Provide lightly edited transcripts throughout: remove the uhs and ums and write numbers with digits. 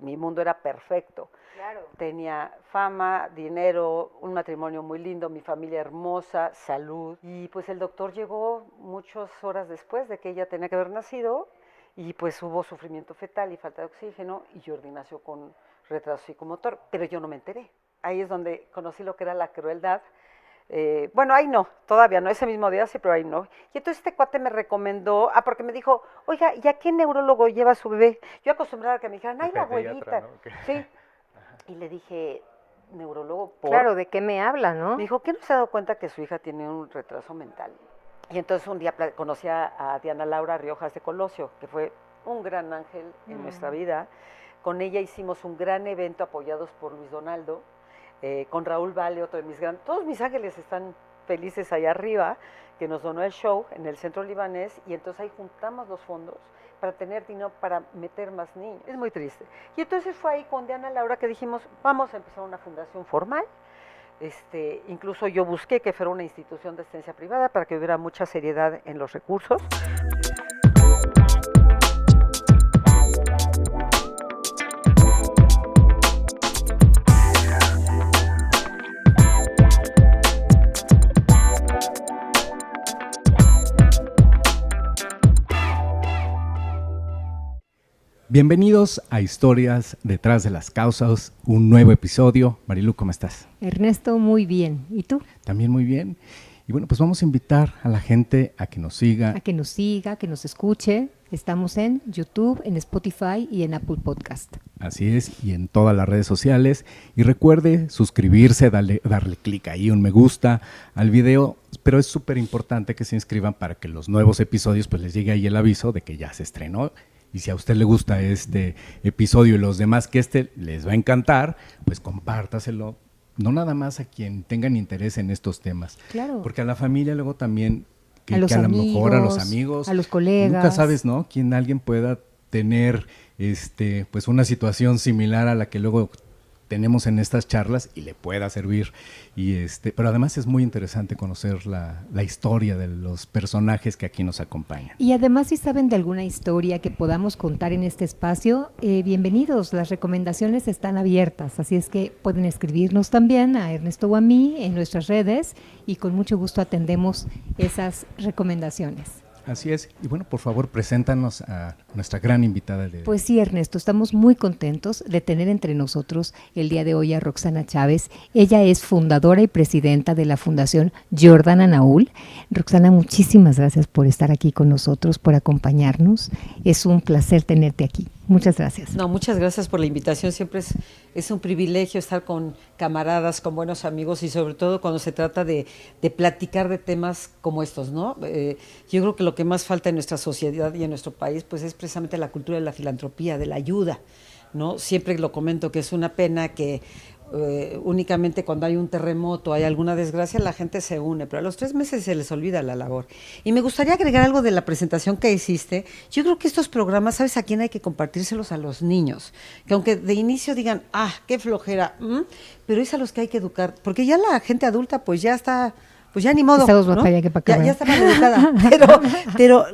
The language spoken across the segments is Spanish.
mi mundo era perfecto. Claro. Tenía fama, dinero, un matrimonio muy lindo, mi familia hermosa, salud. Y pues el doctor llegó muchas horas después de que ella tenía que haber nacido y pues hubo sufrimiento fetal y falta de oxígeno y Jordi nació con retraso psicomotor, pero yo no me enteré. Ahí es donde conocí lo que era la crueldad. Bueno, ahí no, todavía no, ese mismo día sí, pero ahí no. Y entonces este cuate me recomendó, porque me dijo, oiga, ¿y a qué neurólogo lleva su bebé? Yo acostumbrada a que me dijeran, ay, la abuelita. ¿No? Sí. Y le dije, neurólogo, ¿por? Claro, ¿de qué me habla, no? Me dijo, ¿qué no se ha dado cuenta que su hija tiene un retraso mental? Y entonces un día conocí a Diana Laura Riojas de Colosio, que fue un gran ángel en nuestra vida. Con ella hicimos un gran evento apoyados por Luis Donaldo, con Raúl Vale, otro de mis grandes. Todos mis ángeles están felices allá arriba, que nos donó el show en el centro libanés, y entonces ahí juntamos los fondos para tener dinero para meter más niños. Es muy triste. Y entonces fue ahí con Diana Laura que dijimos, vamos a empezar una fundación formal. Incluso yo busqué que fuera una institución de asistencia privada para que hubiera mucha seriedad en los recursos. Bienvenidos a Historias detrás de las causas, un nuevo episodio. Marilu, ¿cómo estás? Ernesto, muy bien. ¿Y tú? También muy bien. Y bueno, pues vamos a invitar a la gente a que nos siga. A que nos siga, que nos escuche. Estamos en YouTube, en Spotify y en Apple Podcast. Así es, y en todas las redes sociales. Y recuerde suscribirse, darle clic ahí, un me gusta al video. Pero es súper importante que se inscriban para que los nuevos episodios pues les llegue ahí el aviso de que ya se estrenó. Y si a usted le gusta este episodio y los demás que les va a encantar, pues compártaselo. No nada más a quien tengan interés en estos temas. Claro. Porque a la familia luego también, a lo mejor a los amigos, a los colegas. Nunca sabes, ¿no? Quién alguien pueda tener pues una situación similar a la que luego tenemos en estas charlas y le pueda servir. Pero además es muy interesante conocer la historia de los personajes que aquí nos acompañan. Y además, si saben de alguna historia que podamos contar en este espacio, bienvenidos, las recomendaciones están abiertas, así es que pueden escribirnos también a Ernesto o a mí en nuestras redes y con mucho gusto atendemos esas recomendaciones. Así es. Y bueno, por favor, preséntanos a nuestra gran invitada. Pues sí, Ernesto, estamos muy contentos de tener entre nosotros el día de hoy a Roxana Chávez. Ella es fundadora y presidenta de la Fundación Jordana Naúl. Roxana, muchísimas gracias por estar aquí con nosotros, por acompañarnos. Es un placer tenerte aquí. Muchas gracias. No, muchas gracias por la invitación. Siempre es un privilegio estar con camaradas, con buenos amigos y sobre todo cuando se trata de platicar de temas como estos, ¿no? Yo creo que lo que más falta en nuestra sociedad y en nuestro país pues es precisamente la cultura de la filantropía, de la ayuda, ¿no? Siempre lo comento que es una pena que únicamente cuando hay un terremoto, hay alguna desgracia, la gente se une, pero a los 3 meses se les olvida la labor. Y me gustaría agregar algo de la presentación que hiciste. Yo creo que estos programas, ¿sabes a quién hay que compartírselos? A los niños, que aunque de inicio digan, qué flojera, pero es a los que hay que educar, porque ya la gente adulta pues ya está... Pues ya ni modo, ¿no? Ya está mal educada, pero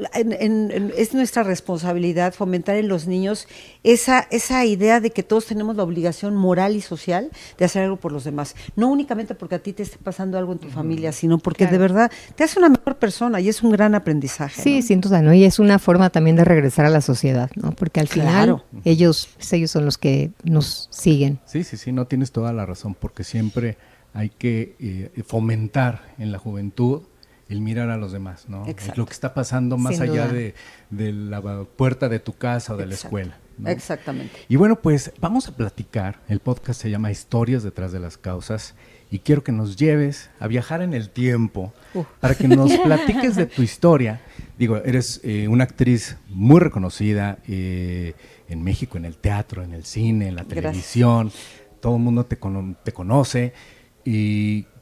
es nuestra responsabilidad fomentar en los niños esa idea de que todos tenemos la obligación moral y social de hacer algo por los demás. No únicamente porque a ti te esté pasando algo en tu familia, sino porque de verdad te hace una mejor persona y es un gran aprendizaje. Sí, ¿no? sin duda, ¿no? Y es una forma también de regresar a la sociedad, ¿no? Porque al final ellos son los que nos siguen. Sí, no tienes toda la razón, porque siempre hay que fomentar en la juventud el mirar a los demás, ¿no? Lo que está pasando más Sin allá duda. de la puerta de tu casa o de la escuela, ¿no? Exactamente. Y bueno, pues vamos a platicar. El podcast se llama Historias detrás de las causas y quiero que nos lleves a viajar en el tiempo para que nos platiques de tu historia. Digo, eres una actriz muy reconocida en México, en el teatro, en el cine, en la televisión. Todo el mundo te conoce.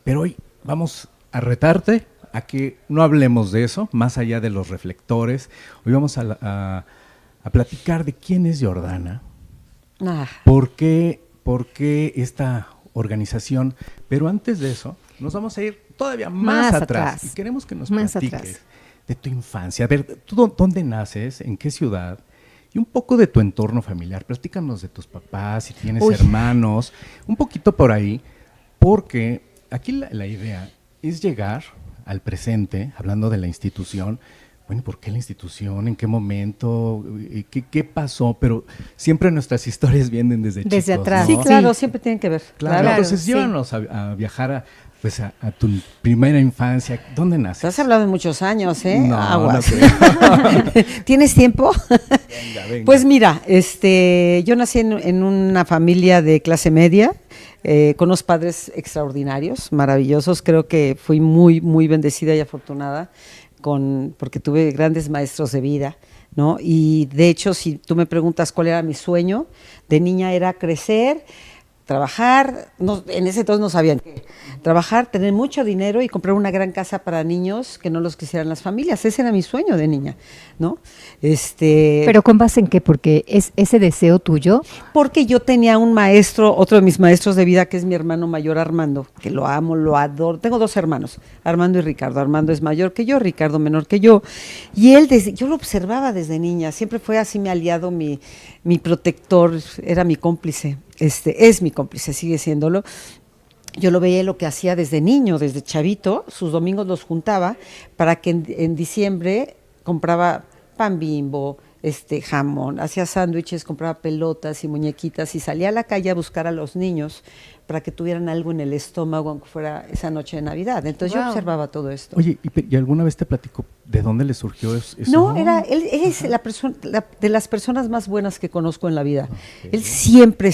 Pero hoy vamos a retarte a que no hablemos de eso, más allá de los reflectores. Hoy vamos a platicar de quién es Jordana, por qué esta organización, pero antes de eso nos vamos a ir todavía más atrás. Y queremos que nos platiques de tu infancia. A ver, ¿tú dónde naces? ¿En qué ciudad? y un poco de tu entorno familiar. Platícanos de tus papás, si tienes Uy. hermanos, un poquito por ahí, porque aquí la idea es llegar al presente, hablando de la institución. Bueno, ¿por qué la institución? ¿En qué momento? ¿Qué pasó? Pero siempre nuestras historias vienen desde chicos, atrás. Sí, ¿no? claro, siempre tienen que ver. Claro, entonces llévanos a viajar a tu primera infancia. ¿Dónde Te naces? has hablado de muchos años, ¿eh? No, Aguas. no creo. ¿Tienes tiempo? Venga. Pues mira, yo nací en una familia de clase media, con unos padres extraordinarios, maravillosos. Creo que fui muy, muy bendecida y afortunada porque tuve grandes maestros de vida, ¿no? Y de hecho, si tú me preguntas cuál era mi sueño, de niña era crecer, trabajar, en ese entonces no sabían qué, trabajar, tener mucho dinero y comprar una gran casa para niños que no los quisieran las familias. Ese era mi sueño de niña, ¿no? Pero ¿con base en qué? Porque es ese deseo tuyo. Porque yo tenía un maestro, otro de mis maestros de vida, que es mi hermano mayor Armando, que lo amo, lo adoro. Tengo 2 hermanos, Armando y Ricardo. Armando es mayor que yo, Ricardo menor que yo. Y él, yo lo observaba desde niña, siempre fue así mi aliado, mi protector, era mi cómplice. Es mi cómplice, sigue siéndolo. Yo lo veía lo que hacía desde niño, desde chavito, sus domingos los juntaba para que en diciembre compraba pan Bimbo, jamón, hacía sándwiches, compraba pelotas y muñequitas y salía a la calle a buscar a los niños para que tuvieran algo en el estómago aunque fuera esa noche de Navidad. Entonces yo observaba todo esto. Oye, ¿y alguna vez te platico de dónde le surgió eso? No, él es de las personas más buenas que conozco en la vida. Okay. Él siempre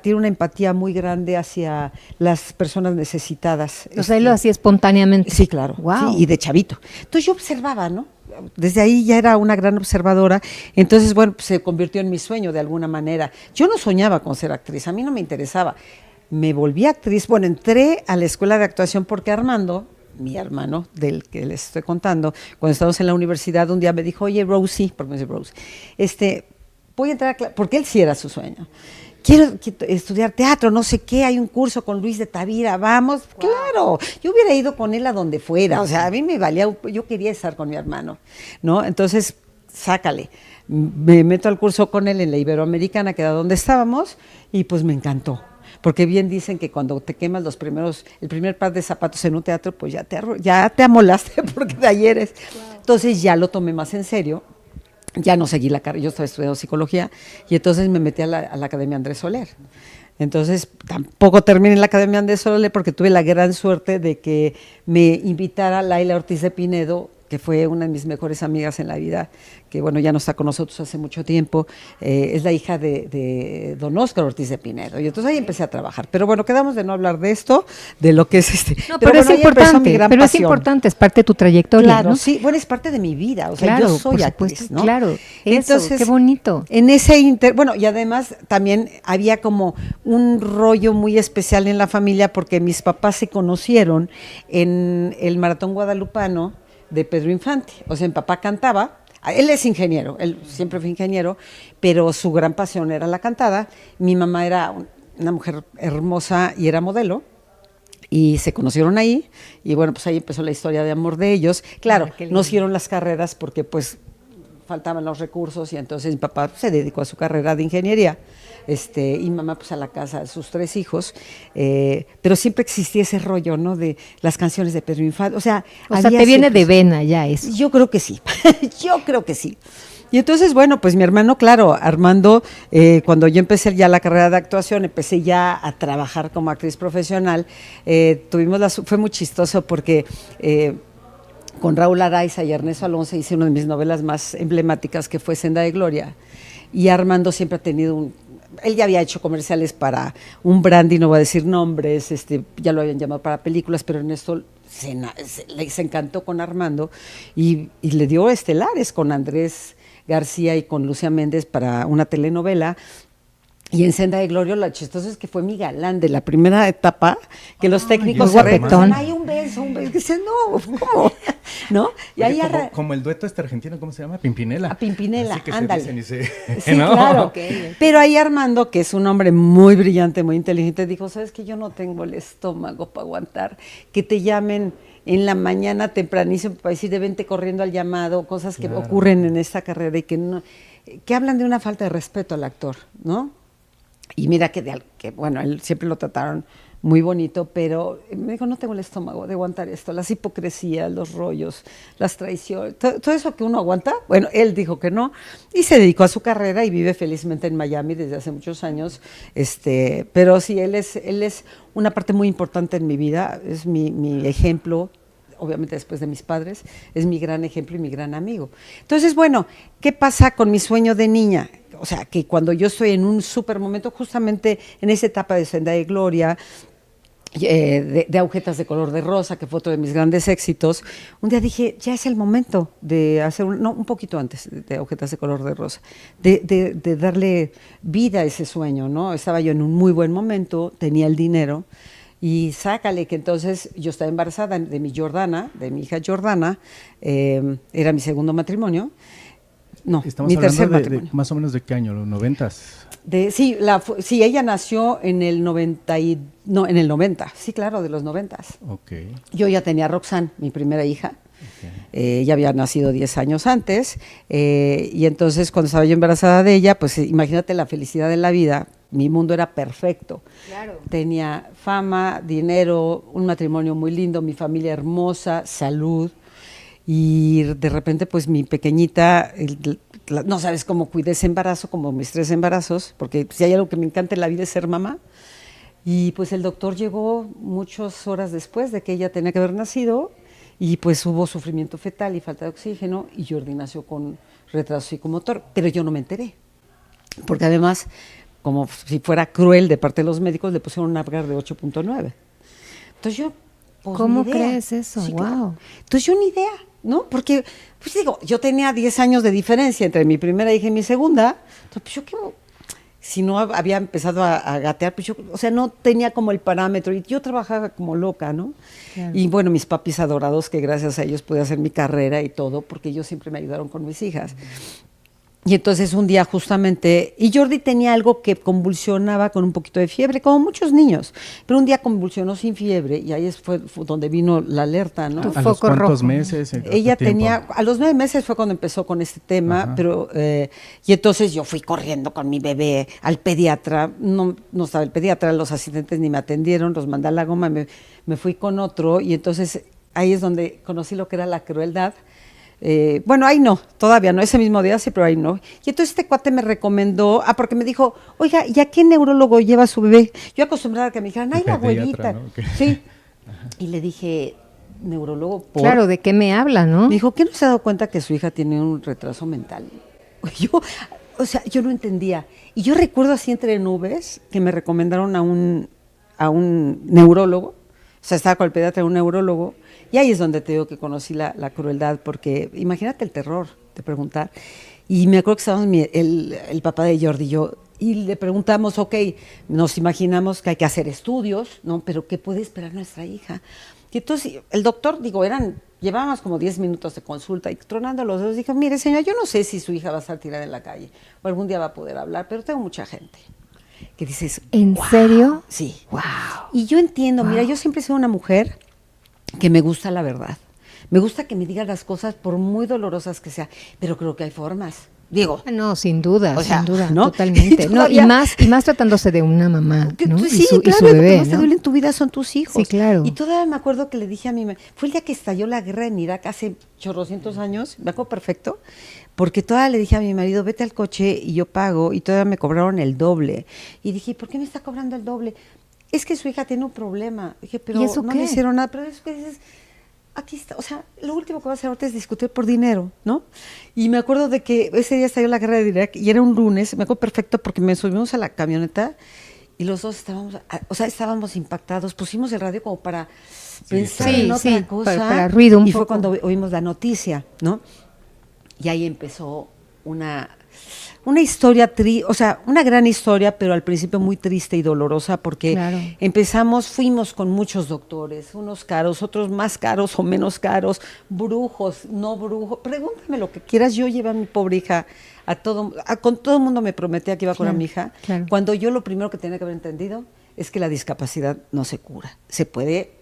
tiene una empatía muy grande hacia las personas necesitadas. O sea, él lo hacía espontáneamente. Sí, claro. Wow. Sí, y de chavito. Entonces yo observaba, ¿no? Desde ahí ya era una gran observadora. Entonces, bueno, pues se convirtió en mi sueño de alguna manera. Yo no soñaba con ser actriz, a mí no me interesaba. Me volví actriz. Bueno, entré a la escuela de actuación porque Armando, mi hermano, del que les estoy contando, cuando estábamos en la universidad, un día me dijo, oye, Rosie, porque me dice Rosie, voy a entrar a clase, porque él sí era su sueño. Quiero estudiar teatro, no sé qué, hay un curso con Luis de Tavira, vamos. Wow. Claro, yo hubiera ido con él a donde fuera, o sea, a mí me valía, yo quería estar con mi hermano, ¿no? Entonces, sácale. Me meto al curso con él en la Iberoamericana, que era donde estábamos, y pues me encantó. Porque bien dicen que cuando te quemas el primer par de zapatos en un teatro, pues ya te amolaste porque de ayer es. Wow. Entonces ya lo tomé más en serio, ya no seguí la carrera, yo estaba estudiando psicología y entonces me metí a la Academia Andrés Soler. Entonces tampoco terminé en la Academia Andrés Soler porque tuve la gran suerte de que me invitara Laila Ortiz de Pinedo, que fue una de mis mejores amigas en la vida, que bueno, ya no está con nosotros hace mucho tiempo, es la hija de don Óscar Ortiz de Pinedo, y entonces ahí empecé a trabajar. Pero bueno, quedamos de no hablar de esto, de lo que es No, pero bueno, es importante, es parte de tu trayectoria, claro, ¿no? Sí, bueno, es parte de mi vida, o sea, yo soy actriz, ¿no? Claro, entonces, qué bonito. En ese bueno, y además también había como un rollo muy especial en la familia porque mis papás se conocieron en el Maratón Guadalupano de Pedro Infante. O sea, mi papá cantaba, él es ingeniero, él siempre fue ingeniero, pero su gran pasión era la cantada. Mi mamá era una mujer hermosa y era modelo, y se conocieron ahí, y bueno, pues ahí empezó la historia de amor de ellos. Claro, no hicieron las carreras porque pues faltaban los recursos, y entonces mi papá se dedicó a su carrera de ingeniería, y mi mamá pues a la casa de sus 3 hijos, pero siempre existía ese rollo, ¿no? De las canciones de Pedro Infante, o sea, te viene de vena ya eso. Yo creo que sí, yo creo que sí. Y entonces, bueno, pues mi hermano, claro, Armando, cuando yo empecé ya la carrera de actuación, empecé ya a trabajar como actriz profesional, fue muy chistoso porque con Raúl Araiza y Ernesto Alonso hice una de mis novelas más emblemáticas, que fue Senda de Gloria, y Armando siempre ha tenido él ya había hecho comerciales para un brandy, no voy a decir nombres, ya lo habían llamado para películas, pero Ernesto se encantó con Armando y le dio estelares con Andrés García y con Lucía Méndez para una telenovela. Y en Senda de Gloria, lo chistoso es que fue mi galán de la primera etapa, que los técnicos se reían, hay un beso, que dice, no, ¿cómo? ¿No? Y oye, ahí como el dueto argentino, ¿cómo se llama? Pimpinela. A Pimpinela, ándale. Sí, ¿no? Claro. Okay. Pero ahí Armando, que es un hombre muy brillante, muy inteligente, dijo, ¿sabes qué? Yo no tengo el estómago para aguantar que te llamen en la mañana tempranísimo para decir de vente corriendo al llamado, cosas que ocurren en esta carrera y que no... que hablan de una falta de respeto al actor, ¿no? Y mira que bueno, él siempre lo trataron muy bonito, pero me dijo, no tengo el estómago de aguantar esto, las hipocresías, los rollos, las traiciones, todo eso que uno aguanta. Bueno, él dijo que no, y se dedicó a su carrera y vive felizmente en Miami desde hace muchos años. Pero sí, él es una parte muy importante en mi vida, es mi ejemplo, obviamente después de mis padres, es mi gran ejemplo y mi gran amigo. Entonces, bueno, ¿qué pasa con mi sueño de niña? O sea, que cuando yo estoy en un súper momento, justamente en esa etapa de Senda de Gloria, de Agujetas de color de rosa, que fue otro de mis grandes éxitos, un día dije, ya es el momento de hacer, un poquito antes de Agujetas de color de rosa, de darle vida a ese sueño, ¿no? Estaba yo en un muy buen momento, tenía el dinero, y sácale que entonces yo estaba embarazada de mi hija Jordana, era mi segundo matrimonio, no, Estamos mi hablando tercer de matrimonio. más o menos de qué año, los 90s. Sí, ella nació en el 90, sí, claro, de los 90. Ok. Yo ya tenía a Roxanne, mi primera hija, ella había nacido 10 años antes, y entonces cuando estaba yo embarazada de ella, pues imagínate la felicidad de la vida, mi mundo era perfecto. Claro. Tenía fama, dinero, un matrimonio muy lindo, mi familia hermosa, salud, y de repente pues mi pequeñita, no sabes cómo cuidé ese embarazo, como mis 3 embarazos, porque si hay algo que me encanta en la vida es ser mamá. Y pues el doctor llegó muchas horas después de que ella tenía que haber nacido, y pues hubo sufrimiento fetal y falta de oxígeno, y Jordi nació con retraso psicomotor, pero yo no me enteré, porque además, como si fuera cruel de parte de los médicos, le pusieron un Apgar de 8.9. Entonces yo, pues, ¿Cómo ni idea. crees eso? Sí, Wow. claro. Entonces yo ni idea, ¿no? Porque, pues digo, yo tenía 10 años de diferencia entre mi primera hija y mi segunda, entonces pues yo qué, si no había empezado a gatear, pues yo, o sea, no tenía como el parámetro, y yo trabajaba como loca, ¿no? Claro. Y bueno, mis papis adorados, que gracias a ellos pude hacer mi carrera y todo, porque ellos siempre me ayudaron con mis hijas. Y entonces un día justamente, y Jordi tenía algo que convulsionaba con un poquito de fiebre, como muchos niños, pero un día convulsionó sin fiebre, y ahí fue donde vino la alerta, ¿no? Tu ¿A los foco cuántos rojo. meses? Ella tenía, a los 9 meses fue cuando empezó con este tema, Ajá. pero y entonces yo fui corriendo con mi bebé al pediatra, no estaba el pediatra, los asistentes ni me atendieron, los mandé a la goma, me fui con otro, y entonces ahí es donde conocí lo que era la crueldad. Bueno, ahí no, todavía no, ese mismo día sí, pero ahí no. Y entonces este cuate me recomendó, porque me dijo, oiga, ¿y a qué neurólogo lleva su bebé? Yo acostumbrada a que me dijeran, ay, la Pediatra, abuelita. ¿no? Ok. Sí. Y le dije, neurólogo, ¿por? Claro, ¿de qué me habla, no? Me dijo, ¿qué no se ha dado cuenta que su hija tiene un retraso mental? Yo no entendía. Y yo recuerdo así entre nubes que me recomendaron a un neurólogo, o sea, estaba con el pediatra, un neurólogo, y ahí es donde te digo que conocí la crueldad, porque imagínate el terror de preguntar. Y me acuerdo que estábamos el papá de Jordi y yo, y le preguntamos, ok, nos imaginamos que hay que hacer estudios, ¿no? Pero ¿qué puede esperar nuestra hija? Y entonces el doctor, llevábamos como 10 minutos de consulta, y tronando los dedos, dijo, mire señora, yo no sé si su hija va a estar tirada en la calle o algún día va a poder hablar, pero tengo mucha gente que dices, ¿En "Wow". serio? Sí. Wow. Y yo entiendo, mira, yo siempre he sido una mujer que me gusta la verdad. Me gusta que me digan las cosas por muy dolorosas que sean, pero creo que hay formas. Digo, No, sin duda, O sea, sin duda, ¿no? totalmente. No, y Todavía- más tratándose de una mamá, ¿no? sí, y su claro, lo que bebé, más te ¿no? duele en tu vida son tus hijos. Sí, claro. Y todavía me acuerdo que le dije a mi mamá, fue el día que estalló la guerra en Irak hace chorrocientos años, me acuerdo perfecto, porque todavía le dije a mi marido, vete al coche y yo pago, y todavía me cobraron el doble. Y dije, ¿por qué me está cobrando el doble? Es que su hija tiene un problema. Dije, pero ¿Y eso no qué? le hicieron nada, pero es que dices, aquí está, o sea, lo último que va a hacer ahorita es discutir por dinero, ¿no? Y me acuerdo de que ese día estalló la guerra de Irak y era un lunes, me acuerdo perfecto porque me subimos a la camioneta y los dos estábamos impactados, pusimos el radio como para pensar Sí, en otra sí, cosa. para ruido un y fue poco. cuando oímos la noticia, ¿no? Y ahí empezó una historia, una gran historia, pero al principio muy triste y dolorosa, porque Claro. fuimos con muchos doctores, unos caros, otros más caros o menos caros, brujos, no brujos, pregúntame lo que quieras, yo llevé a mi pobre hija con todo el mundo me prometía que iba a curar a mi hija, claro. cuando yo lo primero que tenía que haber entendido es que la discapacidad no se cura, se puede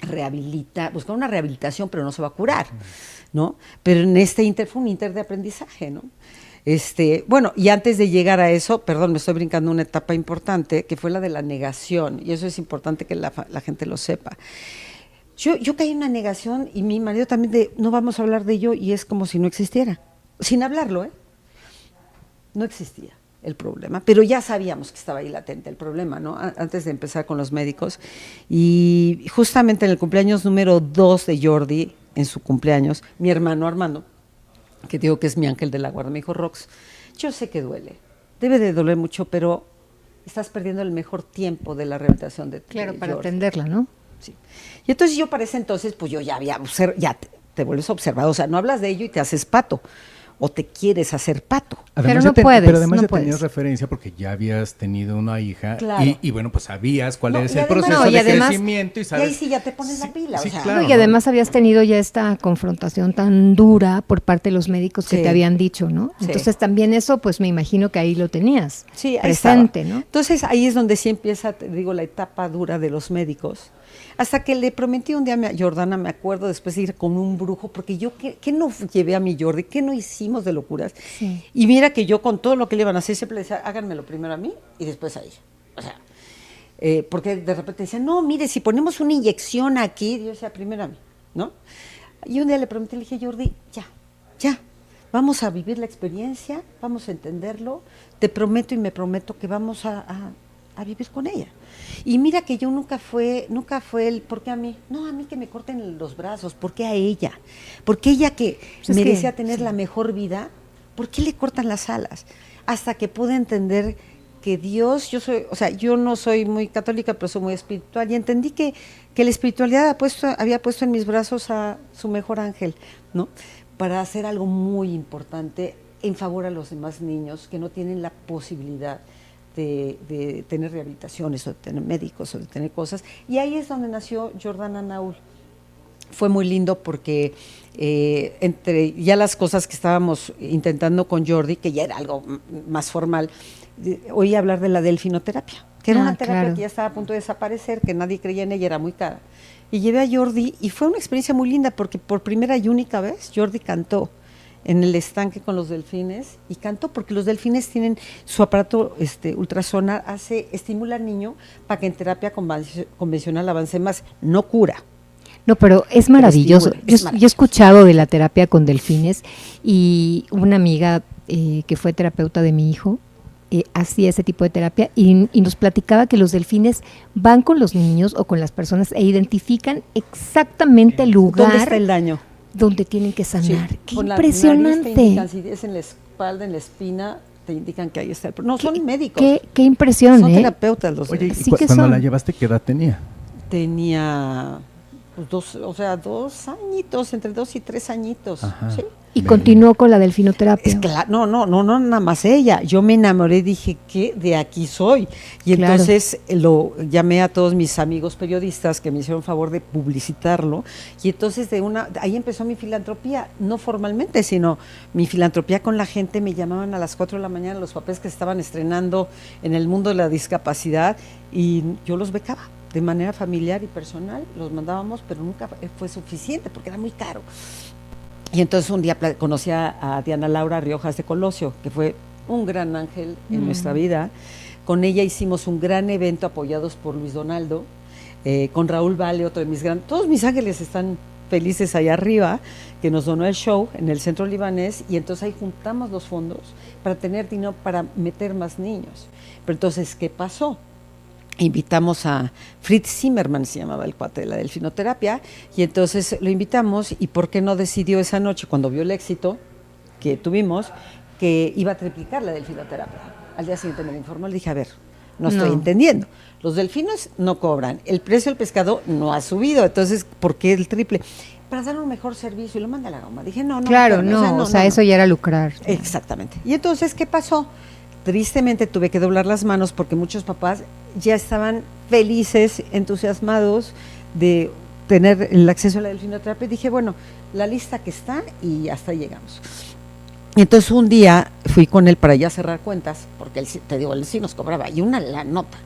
rehabilitar, buscar una rehabilitación, pero no se va a curar, ¿no? Pero en este fue un inter de aprendizaje, ¿no? Bueno, y antes de llegar a eso, perdón, me estoy brincando una etapa importante, que fue la de la negación, y eso es importante que la gente lo sepa. Yo caí en una negación, y mi marido también, de no vamos a hablar de ello, y es como si no existiera, sin hablarlo, no existía el problema, pero ya sabíamos que estaba ahí latente el problema, ¿no? Antes de empezar con los médicos, y justamente en el cumpleaños número 2 de Jordi, en su cumpleaños, mi hermano Armando, que digo que es mi ángel de la guarda, me dijo: Rox, yo sé que duele, debe de doler mucho, pero estás perdiendo el mejor tiempo de la rehabilitación de Claro, para Jordi. atenderla, ¿no? Sí. Y entonces yo para ese entonces, pues yo ya había ya te vuelves observado, o sea, no hablas de ello y te haces pato, o te quieres hacer pato. Pero no puedes, pero además no ya puedes. tenías referencia porque ya habías tenido una hija, Claro. y bueno, pues sabías cuál No, es y el además- proceso No, y de además- crecimiento y Y sabes. ahí sí ya te pones la pila, Sí, o sea. claro. No, y además habías tenido ya esta confrontación tan dura por parte de los médicos que Sí. te habían dicho, ¿no? Sí. Entonces también eso, pues me imagino que ahí lo tenías Sí, ahí presente, estaba. ¿no? Entonces ahí es donde sí empieza, te digo, la etapa dura de los médicos. Hasta que le prometí un día a Jordana, me acuerdo, después de ir con un brujo, porque yo, ¿qué no llevé a mi Jordi? ¿Qué no hicimos de locuras? Sí. Y mira que yo con todo lo que le iban a hacer, siempre le decía: háganmelo primero a mí y después a ella. O sea, porque de repente decían: no, mire, si ponemos una inyección aquí, yo decía: primero a mí, ¿no? Y un día le prometí, le dije: Jordi, ya, vamos a vivir la experiencia, vamos a entenderlo, te prometo y me prometo que vamos a vivir con ella. Y mira que yo nunca fue el, ¿por qué a mí? No, a mí que me corten los brazos, ¿por qué a ella? Porque ella que Pues es merecía que, tener sí. la mejor vida, ¿por qué le cortan las alas? Hasta que pude entender que Dios, yo no soy muy católica, pero soy muy espiritual, y entendí que la espiritualidad había puesto en mis brazos a su mejor ángel, ¿no? Para hacer algo muy importante en favor a los demás niños que no tienen la posibilidad de tener rehabilitaciones, o de tener médicos, o de tener cosas. Y ahí es donde nació Jordana Naul. Fue muy lindo porque entre ya las cosas que estábamos intentando con Jordi, que ya era algo más formal, oí hablar de la delfinoterapia, que era una terapia claro. que ya estaba a punto de desaparecer, que nadie creía en ella, era muy cara. Y llevé a Jordi y fue una experiencia muy linda porque por primera y única vez Jordi cantó en el estanque con los delfines, y cantó porque los delfines tienen su aparato ultrasonar, estimula al niño para que en terapia convencional avance más, no cura. No, pero es maravilloso. estimula, es Yo he maravilloso. escuchado de la terapia con delfines, y una amiga que fue terapeuta de mi hijo hacía ese tipo de terapia, y nos platicaba que los delfines van con los niños o con las personas e identifican exactamente el lugar ¿Dónde está el daño? donde tienen que sanar. Sí, ¡Qué con la nariz te impresionante! indican, si es en la espalda, en la espina, te indican que ahí está el problema. No, son médicos. Qué impresión, Son ¿eh? terapeutas los Oye, y Sí que cuando son. la llevaste, ¿qué edad tenía? Tenía pues, 2 añitos, entre 2 y 3 añitos. Ajá. ¿Sí? Y continuó con la delfinoterapia. Es claro, no, nada más ella. Yo me enamoré y dije que de aquí soy. Y Claro. entonces lo llamé a todos mis amigos periodistas que me hicieron favor de publicitarlo. Y entonces ahí empezó mi filantropía, no formalmente, sino mi filantropía con la gente. Me llamaban a las 4 de la mañana los papás que estaban estrenando en el mundo de la discapacidad, y yo los becaba de manera familiar y personal, los mandábamos, pero nunca fue suficiente porque era muy caro. Y entonces un día conocí a Diana Laura Riojas de Colosio, que fue un gran ángel en nuestra vida. Con ella hicimos un gran evento apoyados por Luis Donaldo, con Raúl Vale, otro de mis grandes. Todos mis ángeles están felices allá arriba, que nos donó el show en el centro libanés, y entonces ahí juntamos los fondos para tener dinero para meter más niños. Pero entonces, ¿qué pasó? Invitamos a Fritz Zimmermann, se llamaba el cuate de la delfinoterapia, y entonces lo invitamos, y ¿por qué no decidió esa noche, cuando vio el éxito que tuvimos, que iba a triplicar la delfinoterapia? Al día siguiente me lo informó, le dije: a ver, no estoy entendiendo, los delfinos no cobran, el precio del pescado no ha subido, entonces ¿por qué el triple? Para dar un mejor servicio, y lo manda a la goma. Dije, no. Claro, espérame, no, eso ya era lucrar. Exactamente. Y entonces, ¿qué pasó? Tristemente tuve que doblar las manos porque muchos papás ya estaban felices, entusiasmados de tener el acceso a la delfinoterapia. Y dije, bueno, la lista que está, y hasta ahí llegamos. Y entonces un día fui con él para ya cerrar cuentas, porque él sí nos cobraba, y la nota.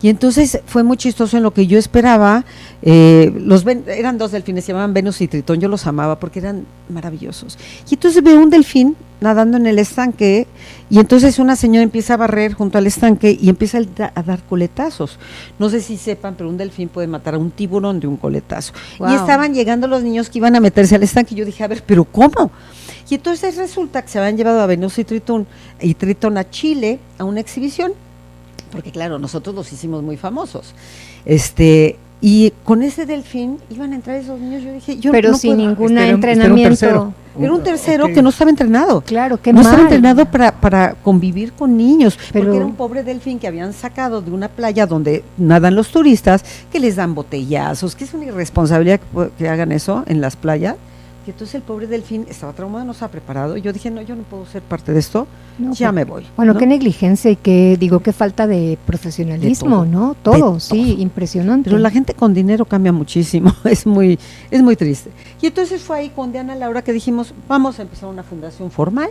Y entonces fue muy chistoso en lo que yo esperaba. Eran 2 delfines, se llamaban Venus y Tritón, yo los amaba porque eran maravillosos. Y entonces veo un delfín nadando en el estanque, y entonces una señora empieza a barrer junto al estanque y empieza a dar coletazos. No sé si sepan, pero un delfín puede matar a un tiburón de un coletazo. Wow. Y estaban llegando los niños que iban a meterse al estanque, y yo dije, a ver, ¿pero cómo? Y entonces resulta que se habían llevado a Venus y Tritón a Chile a una exhibición, porque claro, nosotros los hicimos muy famosos. Y con ese delfín iban a entrar esos niños, yo dije, yo pero no sin puedo. ningún Era un entrenamiento. tercero. Era un tercero Ok. que no estaba entrenado. Claro, qué no estaba mal. entrenado para convivir con niños, Pero- porque era un pobre delfín que habían sacado de una playa donde nadan los turistas, que les dan botellazos, que es una irresponsabilidad que hagan eso en las playas. Y entonces el pobre delfín estaba traumado, no estaba preparado. Y yo dije, no, yo no puedo ser parte de esto, No, ya pues, me voy. Bueno, ¿no? qué negligencia y qué falta de profesionalismo, De todo. ¿no? Todo, De sí, todo. impresionante. Pero la gente con dinero cambia muchísimo, es muy triste. Y entonces fue ahí con Diana Laura que dijimos, vamos a empezar una fundación formal.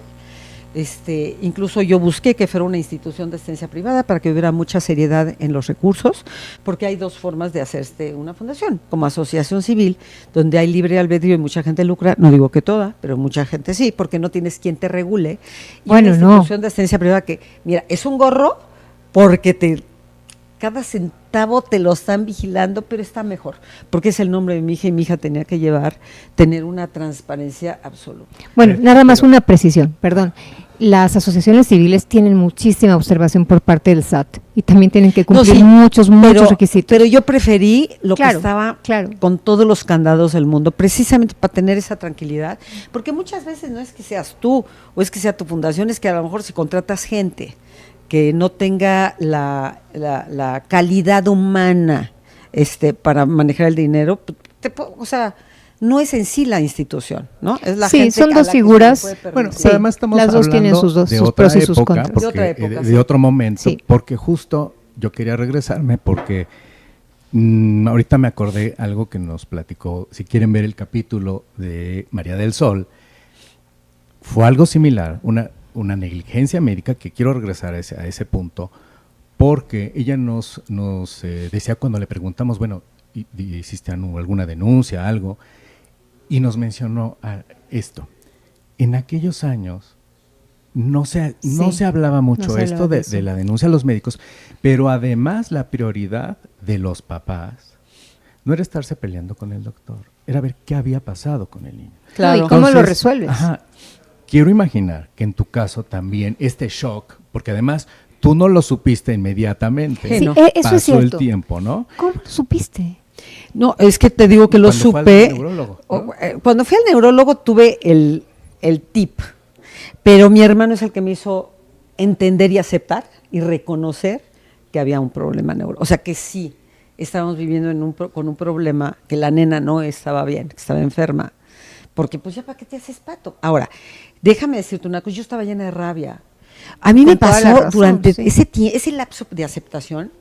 Incluso yo busqué que fuera una institución de asistencia privada para que hubiera mucha seriedad en los recursos, porque hay 2 formas de hacerse una fundación, como asociación civil, donde hay libre albedrío y mucha gente lucra, no digo que toda, pero mucha gente sí, porque no tienes quien te regule. Y Bueno, una no. institución de asistencia privada que, mira, es un gorro porque cada centavo te lo están vigilando, pero está mejor, porque es el nombre de mi hija y mi hija tenía que tener una transparencia absoluta. Bueno, Pero- nada más pero- una precisión, perdón. Las asociaciones civiles tienen muchísima observación por parte del SAT y también tienen que cumplir sí, muchos requisitos. Pero yo preferí lo que Claro, estaba claro. con todos los candados del mundo, precisamente para tener esa tranquilidad, porque muchas veces no es que seas tú o es que sea tu fundación, es que a lo mejor si contratas gente que no tenga la calidad humana para manejar el dinero, o sea, no es en sí la institución, ¿no? Es la Sí, gente son a dos la que se le figuras. puede permitir. Bueno, Sí, además estamos las dos tienen hablando sus de sus otra pros y sus época, contras. porque, De otra época, de sí. otro momento, Sí. porque justo yo quería regresarme porque ahorita me acordé algo que nos platicó, si quieren ver el capítulo de María del Sol, fue algo similar, una negligencia médica, que quiero regresar a ese punto, porque ella nos decía cuando le preguntamos, bueno, ¿hiciste alguna denuncia, algo? Y nos mencionó esto. En aquellos años no se hablaba mucho no se esto hablaba de de eso. la denuncia a los médicos, pero además la prioridad de los papás no era estarse peleando con el doctor, era ver qué había pasado con el niño. Claro. No, ¿y cómo lo Entonces, resuelves? Ajá, quiero imaginar que en tu caso también este shock, porque además tú no lo supiste inmediatamente, Sí, no. eso es pasó el cierto. tiempo, ¿no? ¿Cómo lo supiste? No, es que te digo que lo Cuando fue al supe. neurólogo, ¿no? Cuando fui al neurólogo tuve el tip, pero mi hermano es el que me hizo entender y aceptar y reconocer que había un problema neurológico. O sea, que sí, estábamos viviendo con un problema, que la nena no estaba bien, que estaba enferma. Porque pues ya para qué te haces pato. Ahora, déjame decirte una cosa, yo estaba llena de rabia. A mí Con me toda la pasó razón, durante sí. ese lapso de aceptación.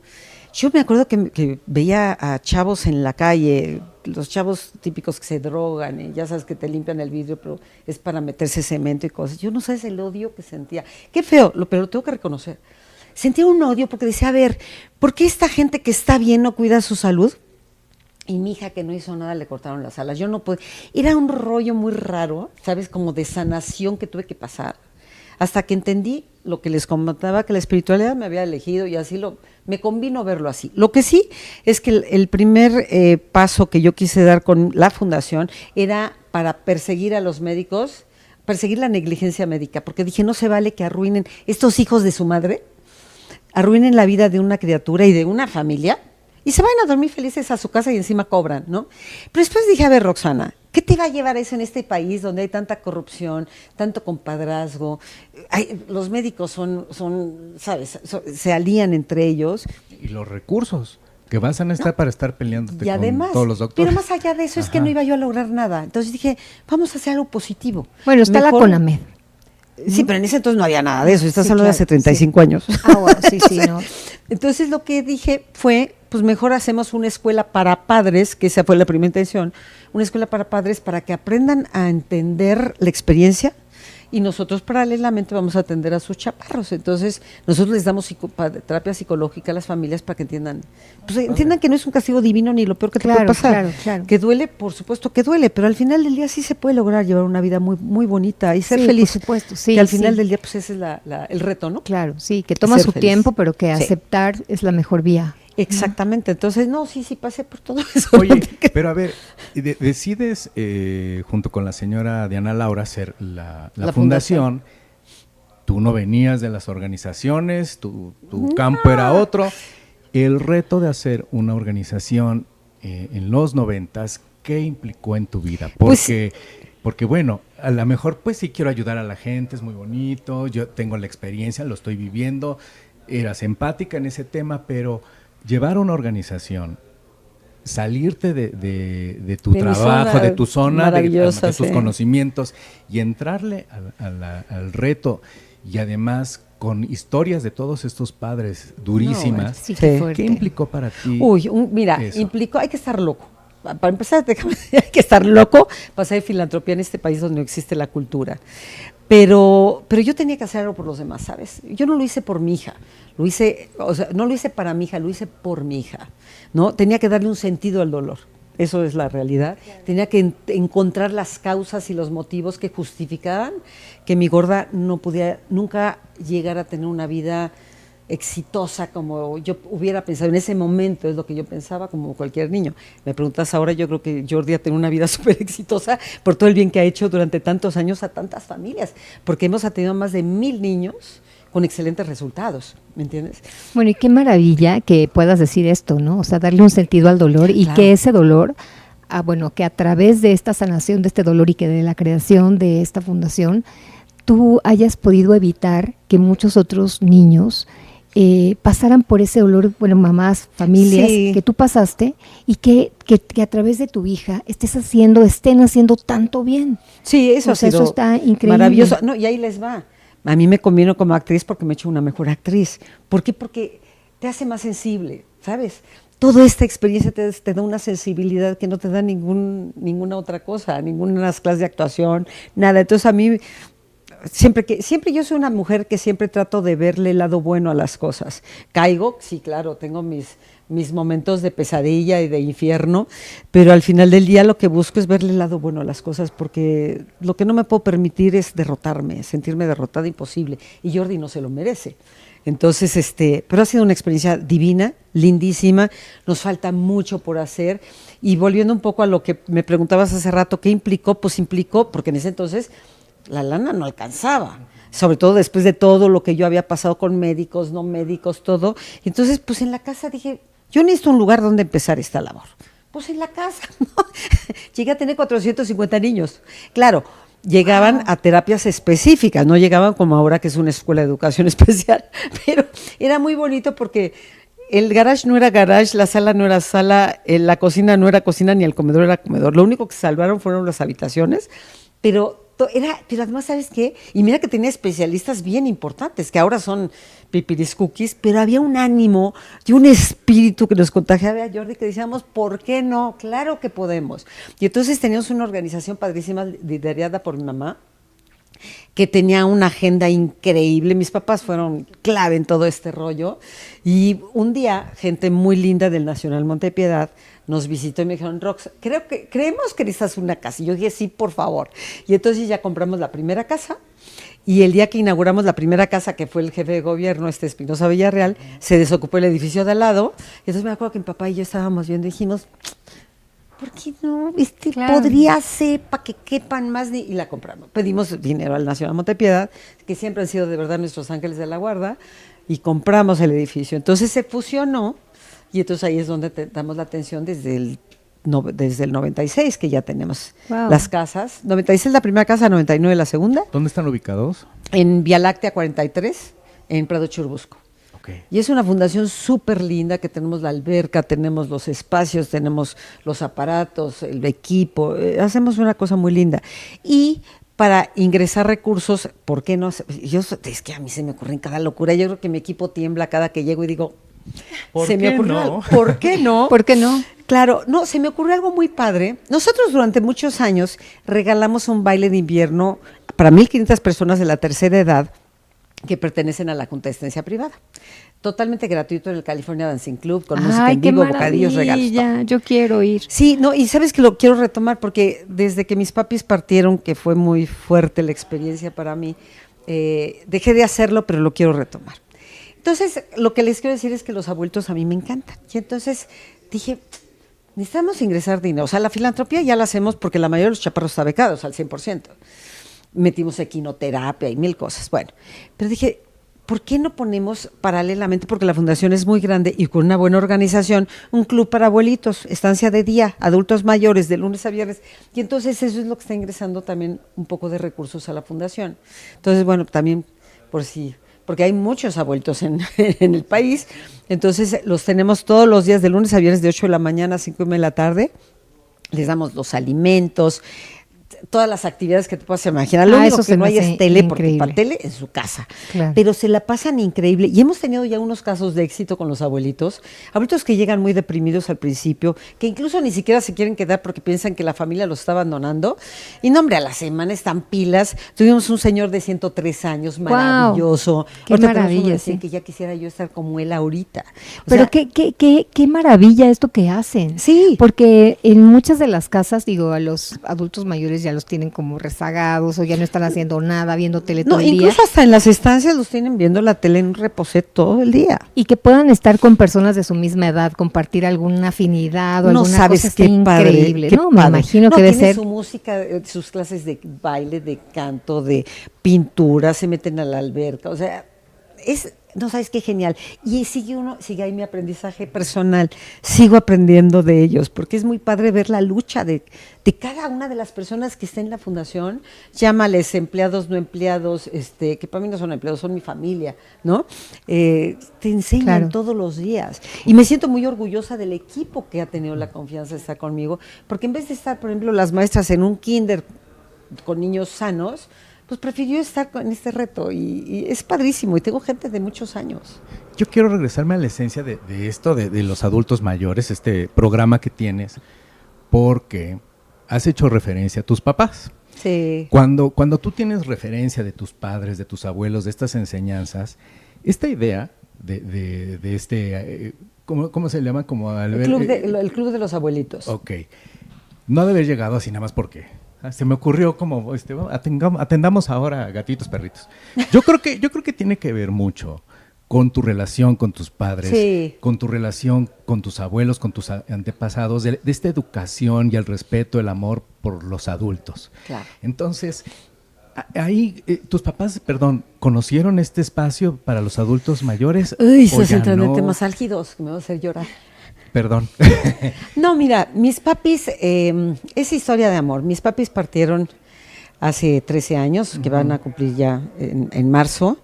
Yo me acuerdo que veía a chavos en la calle, los chavos típicos que se drogan, y ya sabes que te limpian el vidrio, pero es para meterse cemento y cosas. Yo no sabes el odio que sentía. Qué feo, pero lo tengo que reconocer. Sentía un odio porque decía, a ver, ¿por qué esta gente que está bien no cuida su salud? Y mi hija que no hizo nada le cortaron las alas. Yo no pude. Era un rollo muy raro, ¿sabes? Como de sanación que tuve que pasar. Hasta que entendí lo que les comentaba, que la espiritualidad me había elegido y así me convino verlo así. Lo que sí es que el primer paso que yo quise dar con la fundación era para perseguir a los médicos, perseguir la negligencia médica, porque dije, no se vale que arruinen estos hijos de su madre, arruinen la vida de una criatura y de una familia, y se van a dormir felices a su casa y encima cobran, ¿no? Pero después dije, a ver, Roxana, ¿qué te va a llevar eso en este país donde hay tanta corrupción, tanto compadrazgo? Los médicos ¿sabes? Se alían entre ellos. Y los recursos que vas a necesitar para estar peleándote Y además, con todos los doctores. pero más allá de eso es que Ajá. no iba yo a lograr nada. Entonces dije, vamos a hacer algo positivo. Bueno, está la Mejor- CONAMED. Sí, pero en ese entonces no había nada de eso. Estás Sí, hablando de claro, hace 35 sí. años. Ah, bueno, sí, sí, no. Entonces lo que dije fue, pues mejor hacemos una escuela para padres, que esa fue la primera intención, una escuela para padres para que aprendan a entender la experiencia y nosotros paralelamente vamos a atender a sus chaparros. Entonces, nosotros les damos terapia psicológica a las familias para que entiendan, pues entiendan que no es un castigo divino ni lo peor que te puede pasar. Claro. Que duele, por supuesto que duele, pero al final del día sí se puede lograr llevar una vida muy, muy bonita y ser feliz. Por supuesto, sí. Que al final del día, pues ese es el reto, ¿no? Claro, sí, que toma Ser su feliz. tiempo, pero que Sí. aceptar es la mejor vía. Exactamente, entonces, sí pasé por todo eso. Oye, pero a ver, decides junto con la señora Diana Laura hacer la fundación. Tú no venías de las organizaciones, tu campo era otro. El reto de hacer una organización en los 90s, ¿qué implicó en tu vida? Porque bueno, a lo mejor pues sí quiero ayudar a la gente, es muy bonito, yo tengo la experiencia, lo estoy viviendo, eras empática en ese tema, pero llevar una organización, salirte de tu trabajo, de tu zona, de tus conocimientos y entrarle al reto y además con historias de todos estos padres durísimas, Sí, Sí. ¿qué implicó para ti? Mira, eso? implicó, hay que estar loco. Para empezar, hay que estar loco para hacer filantropía en este país donde no existe la cultura. Pero yo tenía que hacer algo por los demás, ¿sabes? Yo no lo hice por mi hija, no lo hice para mi hija, lo hice por mi hija, ¿no? Tenía que darle un sentido al dolor, eso es la realidad. Tenía que encontrar las causas y los motivos que justificaban que mi gorda no podía nunca llegar a tener una vida exitosa como yo hubiera pensado en ese momento, es lo que yo pensaba como cualquier niño. Me preguntas ahora, yo creo que Jordi ha tenido una vida súper exitosa por todo el bien que ha hecho durante tantos años a tantas familias, porque hemos atendido a más de 1,000 niños con excelentes resultados, ¿me entiendes? Bueno, y qué maravilla que puedas decir esto, ¿no? O sea, darle un sentido al dolor y Claro. que ese dolor, que a través de esta sanación de este dolor y que de la creación de esta fundación, tú hayas podido evitar que muchos otros niños pasaran por ese dolor, mamás, familias, Sí. que tú pasaste y que a través de tu hija estén haciendo tanto bien. Sí, eso O sea, ha sido eso está increíble. maravilloso. No, y ahí les va. A mí me convino como actriz porque me he hecho una mejor actriz. ¿Por qué? Porque te hace más sensible, ¿sabes? Toda esta experiencia te da una sensibilidad que no te da ninguna otra cosa, ninguna clase de actuación, nada. Entonces a mí siempre yo soy una mujer que siempre trato de verle el lado bueno a las cosas. Caigo, sí, claro, tengo mis momentos de pesadilla y de infierno, pero al final del día lo que busco es verle el lado bueno a las cosas, porque lo que no me puedo permitir es derrotarme, sentirme derrotada, imposible, y Jordi no se lo merece. Entonces, pero ha sido una experiencia divina, lindísima, nos falta mucho por hacer, y volviendo un poco a lo que me preguntabas hace rato, ¿qué implicó? Pues implicó, porque en ese entonces la lana no alcanzaba, sobre todo después de todo lo que yo había pasado con médicos, no médicos, todo. Y entonces, pues en la casa dije, yo necesito un lugar donde empezar esta labor. Pues en la casa, ¿no? Llegué a tener 450 niños. Claro, llegaban a terapias específicas, no llegaban como ahora que es una escuela de educación especial, pero era muy bonito porque el garage no era garage, la sala no era sala, la cocina no era cocina, ni el comedor era comedor. Lo único que salvaron fueron las habitaciones, pero además, ¿sabes qué? Y mira que tenía especialistas bien importantes, que ahora son pipiris cookies, pero había un ánimo y un espíritu que nos contagiaba a Jordi, que decíamos, ¿por qué no? Claro que podemos. Y entonces teníamos una organización padrísima liderada por mi mamá, que tenía una agenda increíble. Mis papás fueron clave en todo este rollo. Y un día, gente muy linda del Nacional Montepiedad nos visitó y me dijeron, Rox, creemos que necesitas una casa. Y yo dije, sí, por favor. Y entonces ya compramos la primera casa. Y el día que inauguramos la primera casa, que fue el jefe de gobierno, Espinosa Villarreal, se desocupó el edificio de al lado. Y entonces me acuerdo que mi papá y yo estábamos viendo y dijimos, ¿por qué no? Claro. Podría ser para que quepan más. Y la compramos. Pedimos dinero al Nacional Montepiedad, que siempre han sido de verdad nuestros ángeles de la guarda, y compramos el edificio. Entonces se fusionó, y entonces ahí es donde damos la atención desde el 96, que ya tenemos las casas. 96 la primera casa, 99 la segunda. ¿Dónde están ubicados? En Vía Láctea 43, en Prado Churubusco. Okay. Y es una fundación súper linda, que tenemos la alberca, tenemos los espacios, tenemos los aparatos, el equipo, hacemos una cosa muy linda. Y para ingresar recursos, ¿por qué no? Es que a mí se me ocurre en cada locura, yo creo que mi equipo tiembla cada que llego y digo, ¿Por qué no? ¿Por qué no? ¿Por qué no? Claro, no, se me ocurrió algo muy padre. Nosotros durante muchos años regalamos un baile de invierno para 1,500 personas de la tercera edad que pertenecen a la Junta de Asistencia Privada. Totalmente gratuito en el California Dancing Club, con música en vivo, bocadillos, regalos. Todo. Yo quiero ir. Sí, no, y sabes que lo quiero retomar porque desde que mis papis partieron, que fue muy fuerte la experiencia para mí, dejé de hacerlo, pero lo quiero retomar. Entonces, lo que les quiero decir es que los abuelitos a mí me encantan. Y entonces dije, necesitamos ingresar dinero. O sea, la filantropía ya la hacemos porque la mayoría de los chaparros está becados al 100%. Metimos equinoterapia y 1000 cosas. Bueno, pero dije, ¿por qué no ponemos paralelamente, porque la fundación es muy grande y con una buena organización, un club para abuelitos, estancia de día, adultos mayores, de lunes a viernes? Y entonces eso es lo que está ingresando también un poco de recursos a la fundación. Entonces, bueno, también porque hay muchos abuelitos en el país, entonces los tenemos todos los días de lunes a viernes de 8 de la mañana a 5:30 de la tarde, les damos los alimentos, todas las actividades que te puedas imaginar. Lo único que no hay es tele, porque para tele en su casa. Claro. Pero se la pasan increíble. Y hemos tenido ya unos casos de éxito con los abuelitos que llegan muy deprimidos al principio, que incluso ni siquiera se quieren quedar porque piensan que la familia los está abandonando. Y no, hombre, a la semana están pilas. Tuvimos un señor de 103 años, maravilloso. Wow, qué maravilla, sí. Que ya quisiera yo estar como él ahorita. Pero qué maravilla esto que hacen. Sí. Porque en muchas de las casas, digo, a los adultos mayores ya los tienen como rezagados o ya no están haciendo nada, viendo tele todo el día. Incluso hasta en las estancias los tienen viendo la tele en un reposet todo el día. Y que puedan estar con personas de su misma edad, compartir alguna afinidad o alguna cosa qué increíble, padre, ¿no? Me imagino que debe ser. Su música, sus clases de baile, de canto, de pintura, se meten a la alberca, o sea, no sabes qué genial. Y sigue ahí mi aprendizaje personal, sigo aprendiendo de ellos, porque es muy padre ver la lucha de cada una de las personas que está en la fundación, llámales empleados, no empleados, que para mí no son empleados, son mi familia, ¿no? Te enseñan todos los días. Y me siento muy orgullosa del equipo que ha tenido la confianza de estar conmigo, porque en vez de estar, por ejemplo, las maestras en un kinder con niños sanos, pues prefirió estar en este reto y es padrísimo y tengo gente de muchos años. Yo quiero regresarme a la esencia de esto, de los adultos mayores, este programa que tienes, porque has hecho referencia a tus papás. Sí. Cuando tú tienes referencia de tus padres, de tus abuelos, de estas enseñanzas, esta idea de este, ¿cómo se llama? Como el club de los abuelitos. Ok. No debe haber llegado así nada más porque se me ocurrió como atendamos ahora a gatitos, perritos. Yo creo que tiene que ver mucho con tu relación con tus padres, sí, con tu relación con tus abuelos, con tus antepasados, de esta educación y el respeto, el amor por los adultos. Claro. Entonces, ahí tus papás, ¿conocieron este espacio para los adultos mayores? Uy, se entran en temas álgidos que me va a hacer llorar. Perdón. No, mira, mis papis, es historia de amor. Mis papis partieron hace 13 años, que van a cumplir ya en marzo.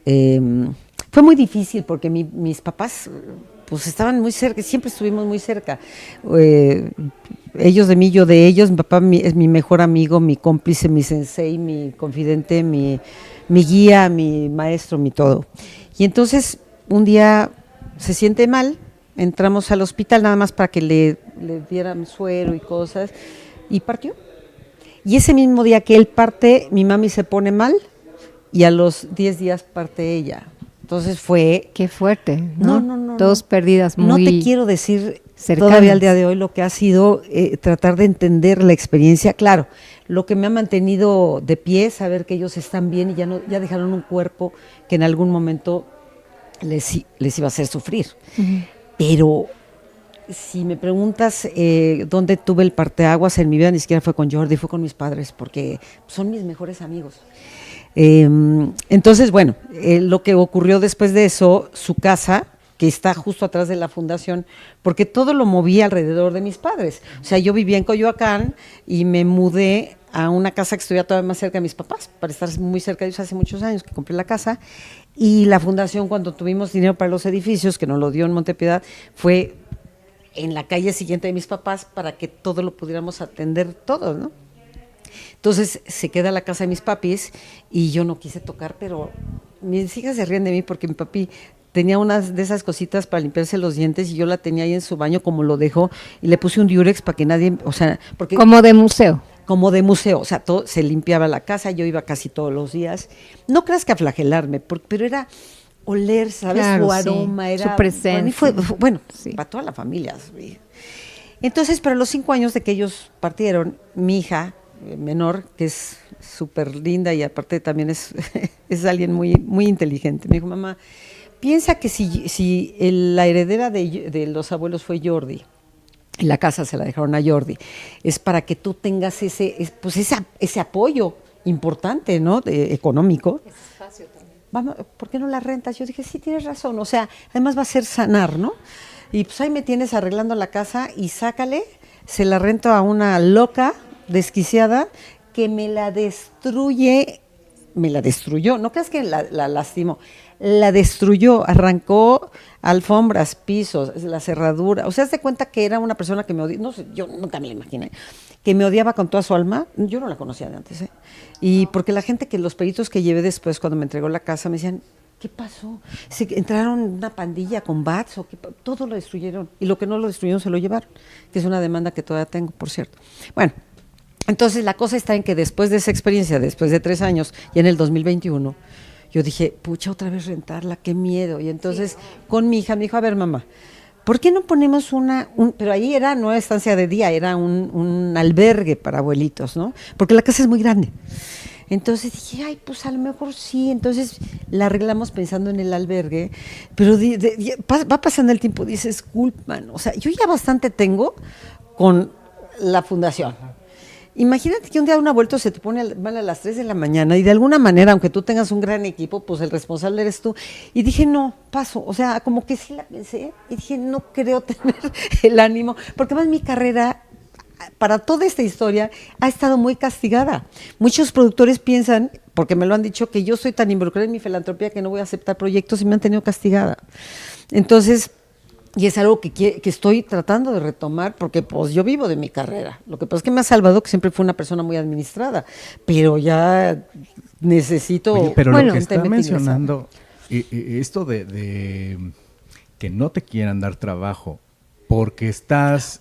Fue muy difícil porque mis papás pues estaban muy cerca, siempre estuvimos muy cerca. Ellos de mí, yo de ellos. Mi papá es mi mejor amigo, mi cómplice, mi sensei, mi confidente, mi guía, mi maestro, mi todo. Y entonces un día se siente mal. Entramos al hospital nada más para que le dieran suero y cosas, y partió. Y ese mismo día que él parte, mi mami se pone mal, y a los 10 días parte ella. Entonces fue... Qué fuerte, ¿no? Dos pérdidas muy No te quiero decir cercanas. Todavía al día de hoy lo que ha sido tratar de entender la experiencia. Claro, lo que me ha mantenido de pie es saber que ellos están bien y ya dejaron un cuerpo que en algún momento les iba a hacer sufrir. Uh-huh. Pero si me preguntas dónde tuve el parteaguas en mi vida, ni siquiera fue con Jordi, fue con mis padres, porque son mis mejores amigos. Entonces, bueno, lo que ocurrió después de eso, su casa, que está justo atrás de la fundación, porque todo lo moví alrededor de mis padres. O sea, yo vivía en Coyoacán y me mudé a una casa que estuviera todavía más cerca de mis papás, para estar muy cerca de ellos. Hace muchos años que compré la casa, y la fundación, cuando tuvimos dinero para los edificios, que nos lo dio en Montepiedad, fue en la calle siguiente de mis papás para que todo lo pudiéramos atender todos, ¿no? Entonces se queda la casa de mis papis y yo no quise tocar, pero mis hijas se ríen de mí porque mi papi tenía unas de esas cositas para limpiarse los dientes y yo la tenía ahí en su baño como lo dejó y le puse un diurex para que nadie, o sea, porque Como de museo. como de museo, o sea, todo se limpiaba la casa, yo iba casi todos los días. No creas que a flagelarme, pero era oler, ¿sabes? Claro, Su sí, aroma, era su presencia. para mí fue, bueno, Sí. para toda la familia. Sí. Entonces, para los 5 años de que ellos partieron, mi hija menor, que es súper linda y aparte también es, es alguien muy, muy inteligente, me dijo, mamá, piensa que si la heredera de los abuelos fue Jordi, y la casa se la dejaron a Jordi, es para que tú tengas ese apoyo importante, ¿no? Económico. Ese espacio también. Vamos, ¿por qué no la rentas? Yo dije, sí, tienes razón, o sea, además va a ser sanar, ¿no? Y pues ahí me tienes arreglando la casa y sácale, se la rento a una loca, desquiciada, que me la destruyó, no creas que la lastimó, la destruyó, arrancó alfombras, pisos, la cerradura, o sea, haz de cuenta que era una persona que me odiaba, no sé, yo nunca me la imaginé, que me odiaba con toda su alma, yo no la conocía de antes, y porque la gente los peritos que llevé después cuando me entregó la casa me decían, ¿qué pasó? ¿Se entraron una pandilla con bats? Todo lo destruyeron, y lo que no lo destruyeron se lo llevaron, que es una demanda que todavía tengo, por cierto. Bueno, entonces la cosa está en que después de esa experiencia, después de 3 años, y en el 2021, yo dije, pucha, otra vez rentarla, qué miedo. Y entonces con mi hija me dijo, a ver, mamá, ¿por qué no ponemos pero ahí no era estancia de día, era un albergue para abuelitos, ¿no? Porque la casa es muy grande. Entonces dije, ay, pues a lo mejor sí. Entonces la arreglamos pensando en el albergue, pero va pasando el tiempo, dices, culpa, ¿no? O sea, yo ya bastante tengo con la fundación. Imagínate que un día un abuelito se te pone mal a las 3 de la mañana y de alguna manera, aunque tú tengas un gran equipo, pues el responsable eres tú. Y dije, no, paso. O sea, como que sí la pensé y dije, no creo tener el ánimo, porque además mi carrera, para toda esta historia, ha estado muy castigada. Muchos productores piensan, porque me lo han dicho, que yo soy tan involucrada en mi filantropía que no voy a aceptar proyectos y me han tenido castigada. Entonces, y es algo que estoy tratando de retomar porque pues yo vivo de mi carrera. Lo que pasa es que me ha salvado que siempre fui una persona muy administrada, pero ya necesito... Oye, pero lo que está mencionando, esto de que no te quieran dar trabajo porque estás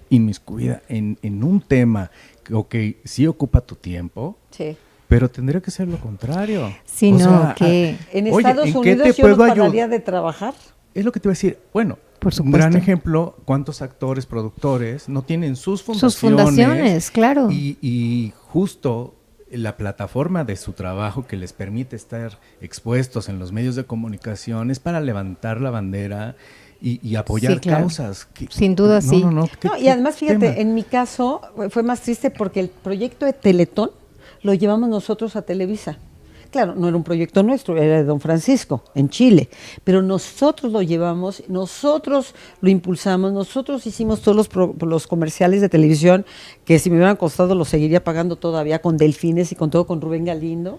inmiscuida en un tema que, ok, sí ocupa tu tiempo, sí, pero tendría que ser lo contrario. Sí, o sea, que... En Estados Unidos yo no pararía de trabajar. Es lo que te iba a decir. Bueno, por supuesto. Un gran ejemplo, cuántos actores, productores no tienen sus fundaciones. Sus fundaciones, claro. Y justo la plataforma de su trabajo que les permite estar expuestos en los medios de comunicación es para levantar la bandera y apoyar causas. Sin duda, sí. Y además, fíjate, en mi caso fue más triste porque el proyecto de Teletón lo llevamos nosotros a Televisa. Claro, no era un proyecto nuestro, era de don Francisco, en Chile, pero nosotros lo llevamos, nosotros lo impulsamos, nosotros hicimos todos los comerciales de televisión, que si me hubieran costado los seguiría pagando todavía con Delfines y con todo, con Rubén Galindo.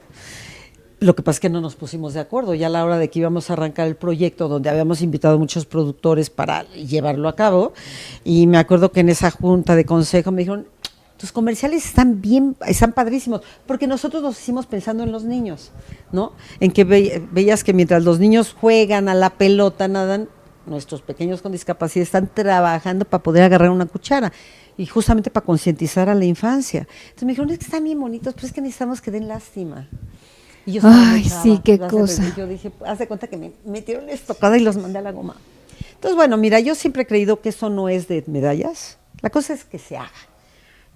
Lo que pasa es que no nos pusimos de acuerdo, ya a la hora de que íbamos a arrancar el proyecto, donde habíamos invitado a muchos productores para llevarlo a cabo, y me acuerdo que en esa junta de consejo me dijeron, tus comerciales están padrísimos, porque nosotros los hicimos pensando en los niños, ¿no? En que veías que mientras los niños juegan a la pelota, nadan, nuestros pequeños con discapacidad están trabajando para poder agarrar una cuchara, y justamente para concientizar a la infancia. Entonces me dijeron, es que están bien bonitos, pero es que necesitamos que den lástima. Y yo sí, qué cosa. Yo dije, haz de cuenta que me metieron estocada y los mandé a la goma. Entonces, bueno, mira, yo siempre he creído que eso no es de medallas, la cosa es que se haga.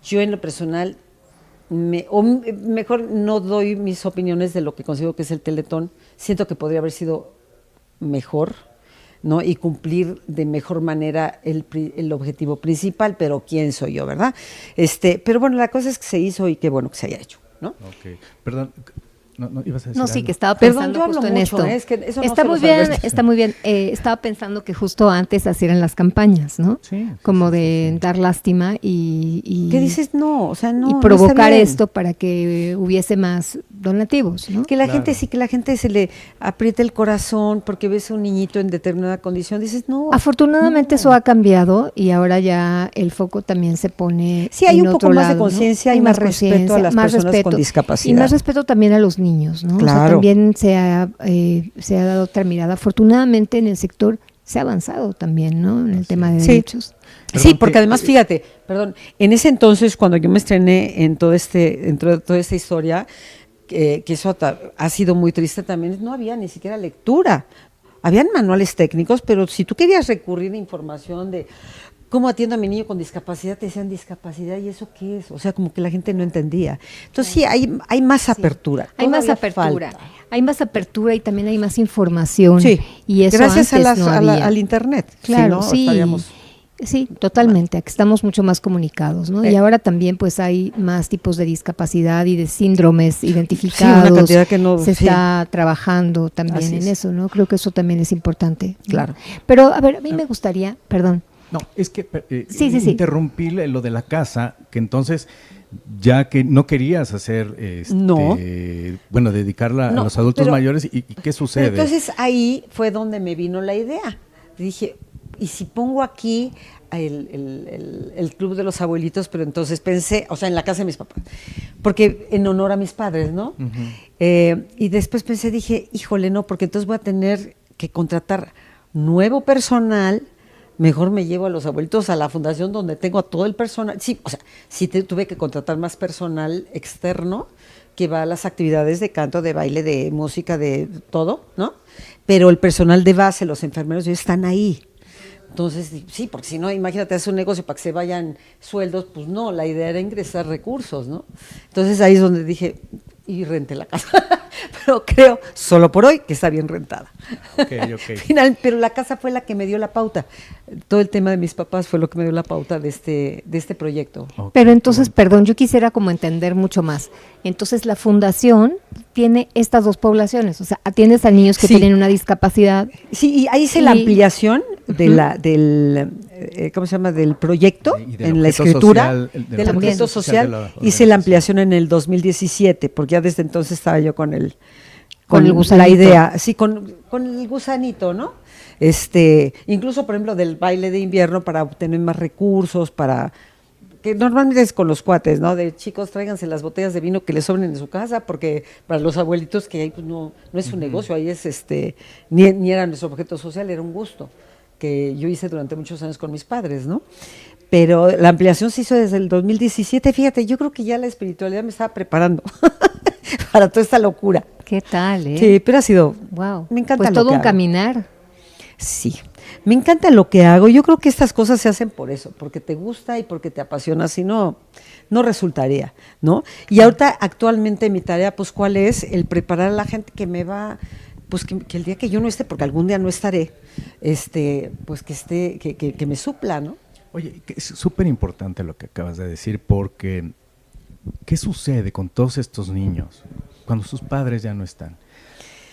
Yo en lo personal, mejor no doy mis opiniones de lo que considero que es el Teletón. Siento que podría haber sido mejor, ¿no? Y cumplir de mejor manera el objetivo principal, pero ¿quién soy yo, verdad? Pero bueno, la cosa es que se hizo y qué bueno que se haya hecho, ¿no? Ok, perdón. No, ibas a decir no, sí, algo. que estaba pensando justo en mucho, esto. Es que eso está no muy bien, está muy bien. Estaba pensando que justo antes hacían las campañas, ¿no? Sí. Como de dar lástima y ¿qué dices? No, o sea, no. y provocar esto para que hubiese más donativos, ¿no? Que la gente sí, que la gente se le aprieta el corazón porque ves a un niñito en determinada condición, dices, no. Afortunadamente no. eso ha cambiado y ahora ya el foco también se pone Sí, hay en un otro poco más de lado, ¿no? conciencia Hay y más respeto a las más personas respeto, con discapacidad. y más respeto también a los niños, ¿no? Claro. O sea, también se ha dado otra mirada. Afortunadamente en el sector se ha avanzado también, ¿no? En el tema de derechos. Sí, porque además, fíjate, en ese entonces, cuando yo me estrené en toda esta historia, que eso ha sido muy triste también, no había ni siquiera lectura. Habían manuales técnicos, pero si tú querías recurrir a información de cómo atiendo a mi niño con discapacidad, te decían discapacidad, ¿y eso qué es? O sea, como que la gente no entendía. Entonces sí, hay más apertura. Hay más Todavía apertura. falta. Hay más apertura y también hay más información. Sí, y eso gracias antes no había. al internet. Claro, Si no, sí. estaríamos... Sí, totalmente. Aquí estamos mucho más comunicados, ¿no? Y ahora también pues hay más tipos de discapacidad y de síndromes identificados. Sí, una cantidad que no... Se está trabajando también Así en es. eso, ¿no? Creo que eso también es importante, ¿no? Claro. Pero, a ver, a mí me gustaría, perdón. No, es que Sí. interrumpí lo de la casa, que entonces, ya que no querías hacer, bueno, dedicarla a los adultos mayores, ¿y qué sucede? Entonces ahí fue donde me vino la idea. Dije, ¿y si pongo aquí el club de los abuelitos? Pero entonces pensé, o sea, en la casa de mis papás, porque en honor a mis padres, ¿no? Y después dije, híjole, no, porque entonces voy a tener que contratar nuevo personal. Mejor me llevo a los abuelitos a la fundación donde tengo a todo el personal. Sí, o sea, sí tuve que contratar más personal externo que va a las actividades de canto, de baile, de música, de todo, ¿no? Pero el personal de base, los enfermeros, ya están ahí. Entonces, sí, porque si no, imagínate, hacer un negocio para que se vayan sueldos, pues no, la idea era ingresar recursos, ¿no? Entonces ahí es donde dije, y renté la casa. Pero creo, solo por hoy, que está bien rentada. Okay. Pero la casa fue la que me dio la pauta. Todo el tema de mis papás fue lo que me dio la pauta de este proyecto. Okay, pero entonces, perdón, yo quisiera como entender mucho más. Entonces, la fundación tiene estas dos poblaciones, o sea, atiendes a niños que tienen una discapacidad. Sí, y ahí hice la ampliación del ¿cómo se llama? Del proyecto, en la escritura, del objeto social. Hice la ampliación en el 2017, porque ya desde entonces estaba yo con el gusanito. La idea, sí, con el gusanito, ¿no? Incluso, por ejemplo, del baile de invierno para obtener más recursos, que normalmente es con los cuates, ¿no? De chicos, tráiganse las botellas de vino que les sobren en su casa, porque para los abuelitos que ahí pues no es un negocio, ahí es ni era nuestro objeto social, era un gusto que yo hice durante muchos años con mis padres, ¿no? Pero la ampliación se hizo desde el 2017, fíjate, yo creo que ya la espiritualidad me estaba preparando para toda esta locura. ¿Qué tal, Sí, pero ha sido, wow. Me encanta pues lo todo que un hago. Caminar. Sí, me encanta lo que hago. Yo creo que estas cosas se hacen por eso, porque te gusta y porque te apasiona, si no, no resultaría, ¿no? Y ahorita, actualmente, mi tarea, pues, ¿cuál es? El preparar a la gente que me va, pues, que el día que yo no esté, porque algún día no estaré, pues, que me supla, ¿no? Oye, es súper importante lo que acabas de decir, porque ¿qué sucede con todos estos niños cuando sus padres ya no están?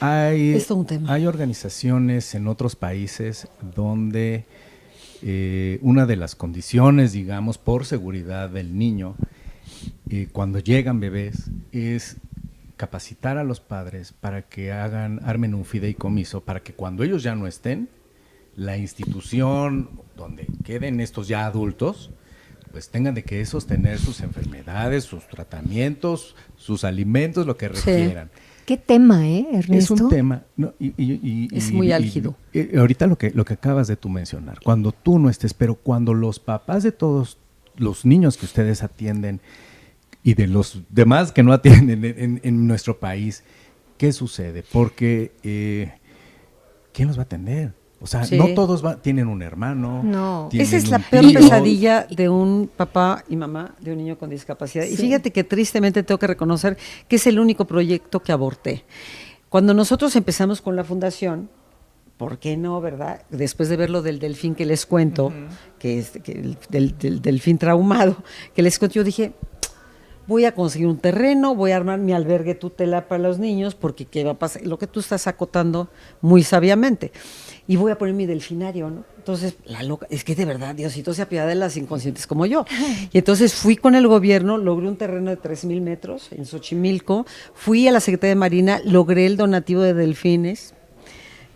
Es todo un tema. Hay organizaciones en otros países donde una de las condiciones, digamos, por seguridad del niño, cuando llegan bebés, es capacitar a los padres para que armen un fideicomiso, para que cuando ellos ya no estén, la institución donde queden estos ya adultos, pues tengan de qué sostener sus enfermedades, sus tratamientos, sus alimentos, lo que requieran. Sí. ¿Qué tema, Ernesto? Es un tema, ¿no? Es muy álgido. Ahorita lo que acabas de tú mencionar, cuando tú no estés, pero cuando los papás de todos los niños que ustedes atienden y de los demás que no atienden en nuestro país, ¿qué sucede? Porque ¿quién los va a atender? O sea, no todos tienen un hermano. No. Esa es la peor pesadilla de un papá y mamá de un niño con discapacidad. Sí. Y fíjate que tristemente tengo que reconocer que es el único proyecto que aborté. Cuando nosotros empezamos con la fundación, ¿por qué no, verdad? Después de ver lo del delfín que les cuento, que es del delfín traumado, que les cuento, yo dije, voy a conseguir un terreno, voy a armar mi albergue tutela para los niños, porque ¿qué va a pasar? Lo que tú estás acotando muy sabiamente. Y voy a poner mi delfinario, ¿no? Entonces, la loca, es que de verdad, Diosito se apiada de las inconscientes como yo. Y entonces fui con el gobierno, logré un terreno de 3,000 metros en Xochimilco, fui a la Secretaría de Marina, logré el donativo de delfines.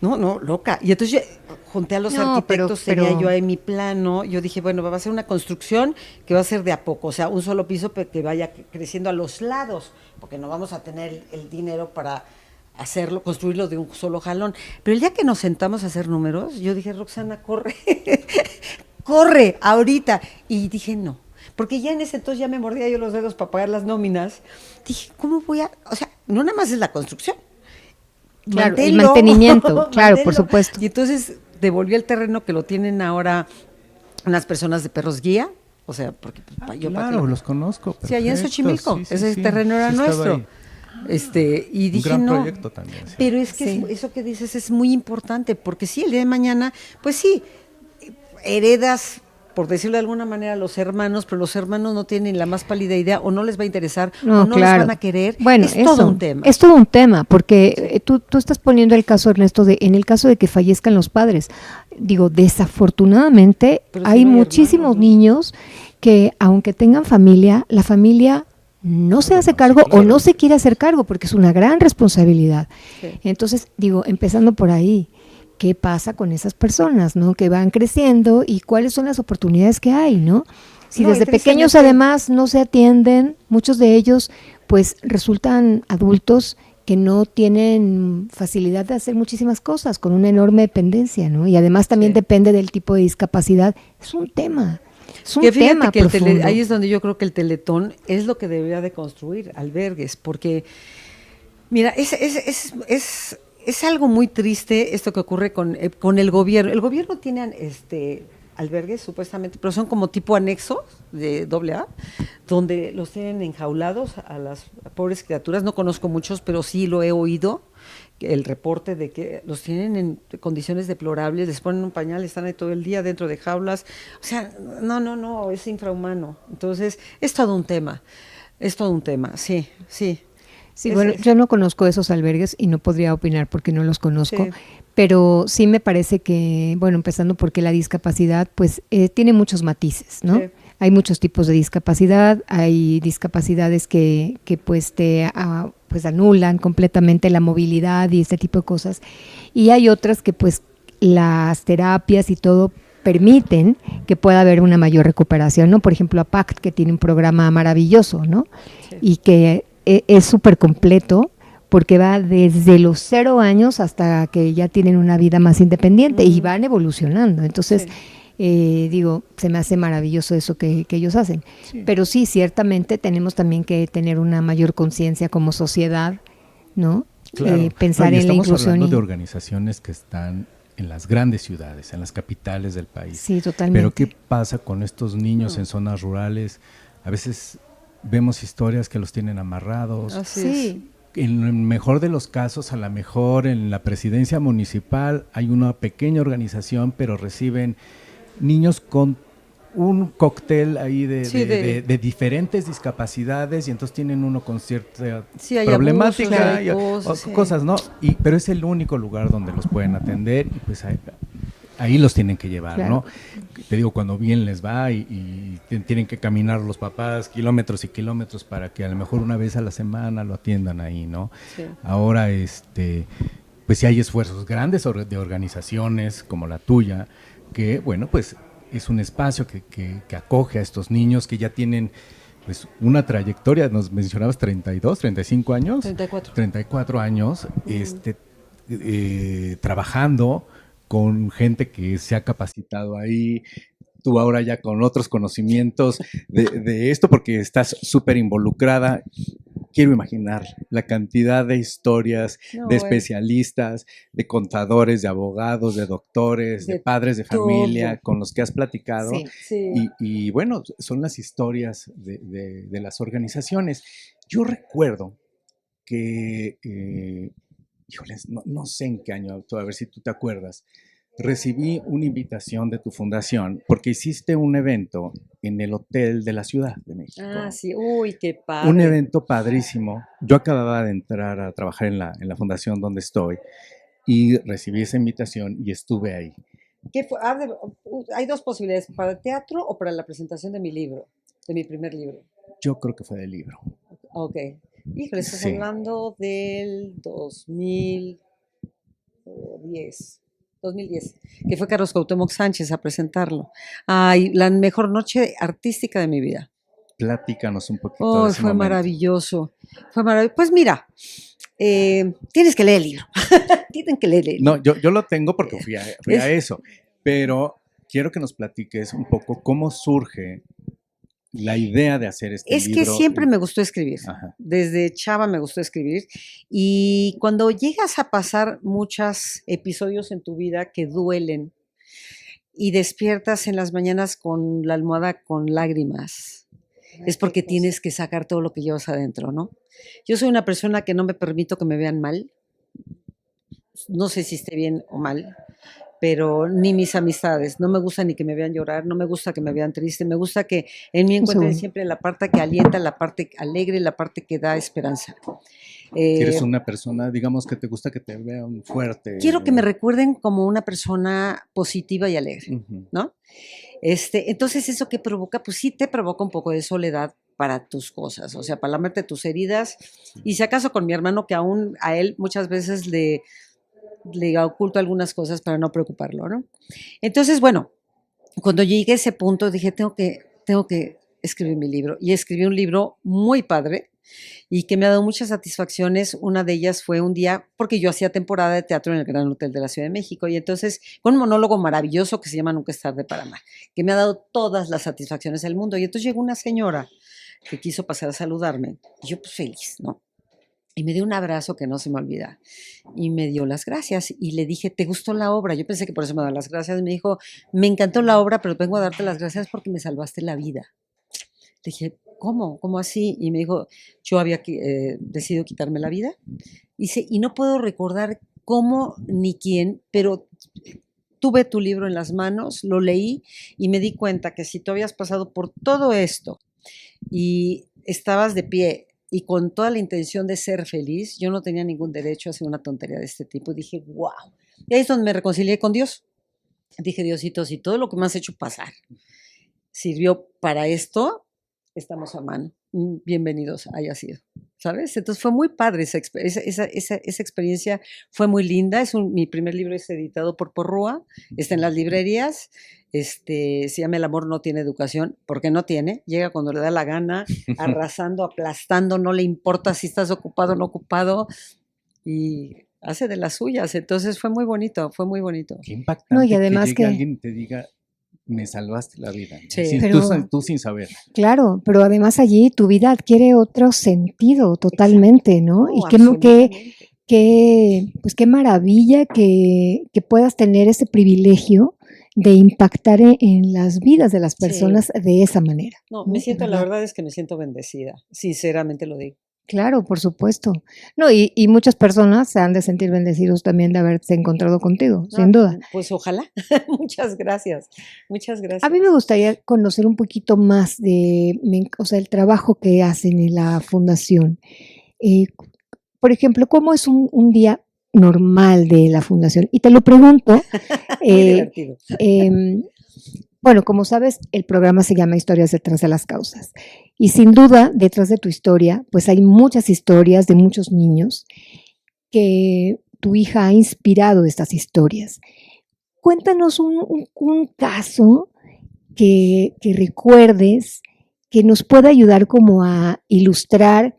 No, loca. Y entonces junté a los No, arquitectos, pero- tenía yo ahí mi plano. Yo dije, bueno, va a ser una construcción que va a ser de a poco, o sea, un solo piso que vaya creciendo a los lados, porque no vamos a tener el dinero para hacerlo, construirlo de un solo jalón. Pero el día que nos sentamos a hacer números, yo dije, Roxana, corre, corre, ahorita. Y dije, no. Porque ya en ese entonces ya me mordía yo los dedos para pagar las nóminas. Dije, ¿cómo voy a...? O sea, no nada más es la construcción. Claro, el Manténlo, mantenimiento, claro, por manténlo. supuesto. Y entonces devolví el terreno que lo tienen ahora unas personas de perros guía, o sea, porque yo para Claro, los conozco. sí, allá en perfecto, Xochimilco, sí, sí, ese sí, terreno era sí estaba nuestro. ahí. Y Un dije, gran no, proyecto también. Sí. pero es que Sí. eso que dices es muy importante, porque sí, el día de mañana, pues sí, heredas, por decirlo de alguna manera, a los hermanos, pero los hermanos no tienen la más pálida idea, o no les va a interesar, No, o no claro. les van a querer. Bueno, es eso, todo un tema. Es todo un tema, porque tú estás poniendo el caso, Ernesto, en el caso de que fallezcan los padres. Digo, desafortunadamente Pero si hay no hay muchísimos hermanos, ¿no? niños que, aunque tengan familia, la familia no se hace sí, cargo o claro. no se quiere hacer cargo, porque es una gran responsabilidad. Sí. Entonces, digo, empezando por ahí, ¿qué pasa con esas personas, no? Que van creciendo y cuáles son las oportunidades que hay, ¿no? Si No, y desde pequeños tristemente- además no se atienden, muchos de ellos pues resultan adultos que no tienen facilidad de hacer muchísimas cosas, con una enorme dependencia, ¿no? Y además también Sí. depende del tipo de discapacidad. Es un tema, es un Que fíjate tema que el profundo. ahí es donde yo creo que el Teletón es lo que debería de construir, albergues, porque, mira, es algo muy triste esto que ocurre con el gobierno. El gobierno tiene albergues supuestamente, pero son como tipo anexos de AA, donde los tienen enjaulados a las pobres criaturas. No conozco muchos, pero sí lo he oído, el reporte de que los tienen en condiciones deplorables, les ponen un pañal, están ahí todo el día dentro de jaulas. O sea, no, es infrahumano. Entonces, es todo un tema, sí, sí. Sí, bueno, Es- yo no conozco esos albergues y no podría opinar porque no los conozco, Sí. pero sí me parece que, bueno, empezando porque la discapacidad, pues, tiene muchos matices, ¿no? Sí. Hay muchos tipos de discapacidad, hay discapacidades que pues pues anulan completamente la movilidad y este tipo de cosas, y hay otras que pues las terapias y todo permiten que pueda haber una mayor recuperación, ¿no? Por ejemplo, APACT, que tiene un programa maravilloso, ¿no? Sí. Y que es súper completo porque va desde los 0 años hasta que ya tienen una vida más independiente y van evolucionando. Entonces, digo, se me hace maravilloso eso que ellos hacen. Sí. Pero sí, ciertamente tenemos también que tener una mayor conciencia como sociedad, ¿no? Claro. Pensar No, y en la estamos inclusión. hablando de organizaciones que están en las grandes ciudades, en las capitales del país. Sí, totalmente. Pero ¿qué pasa con estos niños en zonas rurales? A veces vemos historias que los tienen amarrados. Así Sí, En el mejor de los casos, a lo mejor en la presidencia municipal hay una pequeña organización, pero reciben niños con un cóctel ahí Sí, de diferentes discapacidades y entonces tienen uno con cierta Sí, hay problemática abusos, hay cosas, sí. cosas, ¿no? Pero es el único lugar donde los pueden atender y pues ahí los tienen que llevar, Claro. ¿no? Te digo, cuando bien les va tienen que caminar los papás kilómetros y kilómetros para que a lo mejor una vez a la semana lo atiendan ahí, ¿no? Sí. Ahora, pues sí hay esfuerzos grandes de organizaciones como la tuya, que, bueno, pues es un espacio que acoge a estos niños que ya tienen pues una trayectoria, nos mencionabas 32, 35 años. 34. 34 años, trabajando con gente que se ha capacitado ahí, tú ahora ya con otros conocimientos de esto, porque estás súper involucrada. Quiero imaginar la cantidad de historias No, de especialistas, de contadores, de abogados, de doctores, de padres de familia, todo. con los que has platicado. Sí. Sí. Y bueno, son las historias de las organizaciones. Yo recuerdo que, híjoles, no sé en qué año, a ver si tú te acuerdas, Recibí una invitación de tu fundación porque hiciste un evento en el Hotel de la Ciudad de México. Ah, sí, uy, qué padre. Un evento padrísimo. Yo acababa de entrar a trabajar en la fundación donde estoy y recibí esa invitación y estuve ahí. ¿Qué fue? Hay dos posibilidades, para el teatro o para la presentación de mi libro, de mi primer libro. Yo creo que fue del libro. Ok. Híjole, estás Sí. hablando del 2010, que fue Carlos Cuauhtémoc Sánchez a presentarlo. Ay, la mejor noche artística de mi vida. Platícanos un poquito Oh, de ese fue momento. maravilloso. Fue maravilloso. Pues mira, tienes que leer el libro. Tienen que leer el libro. No, yo lo tengo porque fui a eso, pero quiero que nos platiques un poco cómo surge la idea de hacer este Es libro. que siempre me gustó escribir. Ajá. Desde chava me gustó escribir. Y cuando llegas a pasar muchos episodios en tu vida que duelen y despiertas en las mañanas con la almohada con lágrimas, es porque tienes que sacar todo lo que llevas adentro, ¿no? Yo soy una persona que no me permito que me vean mal. No sé si esté bien o mal, pero ni mis amistades. No me gusta ni que me vean llorar, no me gusta que me vean triste, me gusta que en mí encuentren siempre la parte que alienta, la parte alegre, la parte que da esperanza. Si eres una persona, digamos, que te gusta que te vean fuerte. Quiero que me recuerden como una persona positiva y alegre, Ujú. ¿no? Entonces, ¿eso qué provoca? Pues sí te provoca un poco de soledad para tus cosas, o sea, para lamerte tus heridas. Y si acaso con mi hermano, que aún a él muchas veces le oculto algunas cosas para no preocuparlo, ¿no? Entonces, bueno, cuando llegué a ese punto dije, tengo que escribir mi libro. Y escribí un libro muy padre y que me ha dado muchas satisfacciones. Una de ellas fue un día, porque yo hacía temporada de teatro en el Gran Hotel de la Ciudad de México, y entonces con un monólogo maravilloso que se llama Nunca es tarde para amar, que me ha dado todas las satisfacciones del mundo. Y entonces llegó una señora que quiso pasar a saludarme, y yo pues feliz, ¿no? Y me dio un abrazo que no se me olvida. Y me dio las gracias. Y le dije, ¿te gustó la obra? Yo pensé que por eso me daba las gracias. Y me dijo, me encantó la obra, pero vengo a darte las gracias porque me salvaste la vida. Le dije, ¿cómo? ¿Cómo así? Y me dijo, yo había decidido quitarme la vida. Dice, y no puedo recordar cómo ni quién, pero tuve tu libro en las manos, lo leí y me di cuenta que si tú habías pasado por todo esto y estabas de pie y con toda la intención de ser feliz, yo no tenía ningún derecho a hacer una tontería de este tipo. Y dije, wow. Y ahí es donde me reconcilié con Dios. Dije, Diosito, si todo lo que me has hecho pasar sirvió para esto, estamos a mano. Bienvenidos haya sido, ¿sabes? Entonces fue muy padre esa experiencia, fue muy linda. Mi primer libro es editado por Porrúa, está en las librerías. Se llama El amor no tiene educación, porque no tiene, llega cuando le da la gana, arrasando, aplastando, no le importa si estás ocupado o no ocupado, y hace de las suyas. Entonces fue muy bonito, fue muy bonito. Qué impactante. No, y además que llegue alguien y te diga, me salvaste la vida. Sí. Tú sin saber. Claro, pero además allí tu vida adquiere otro sentido totalmente, ¿no? Oh, Y absolutamente. pues qué maravilla que puedas tener ese privilegio de impactar en las vidas de las personas de esa manera. No, ¿no? me siento, De la verdad. verdad es que me siento bendecida, sinceramente lo digo. Claro, por supuesto. No, y muchas personas se han de sentir bendecidos también de haberse encontrado contigo, sin duda. Pues ojalá. Muchas gracias. Muchas gracias. A mí me gustaría conocer un poquito más o sea, el trabajo que hacen en la fundación. Por ejemplo, ¿cómo es un día normal de la fundación? Y te lo pregunto. Muy divertido. Bueno, como sabes, el programa se llama Historias detrás de las causas. Y sin duda, detrás de tu historia, pues hay muchas historias de muchos niños que tu hija ha inspirado estas historias. Cuéntanos un caso que recuerdes que nos pueda ayudar como a ilustrar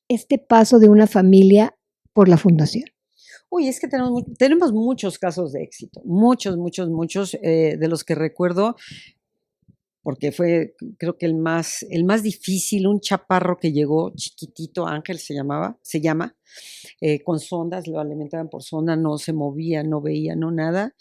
este paso de una familia por la fundación. Uy, es que tenemos muchos casos de éxito, muchos, de los que recuerdo, porque fue, creo que el más difícil, un chaparro que llegó chiquitito, Ángel se llama, con sondas, lo alimentaban por sonda, no se movía, no veía, no nada,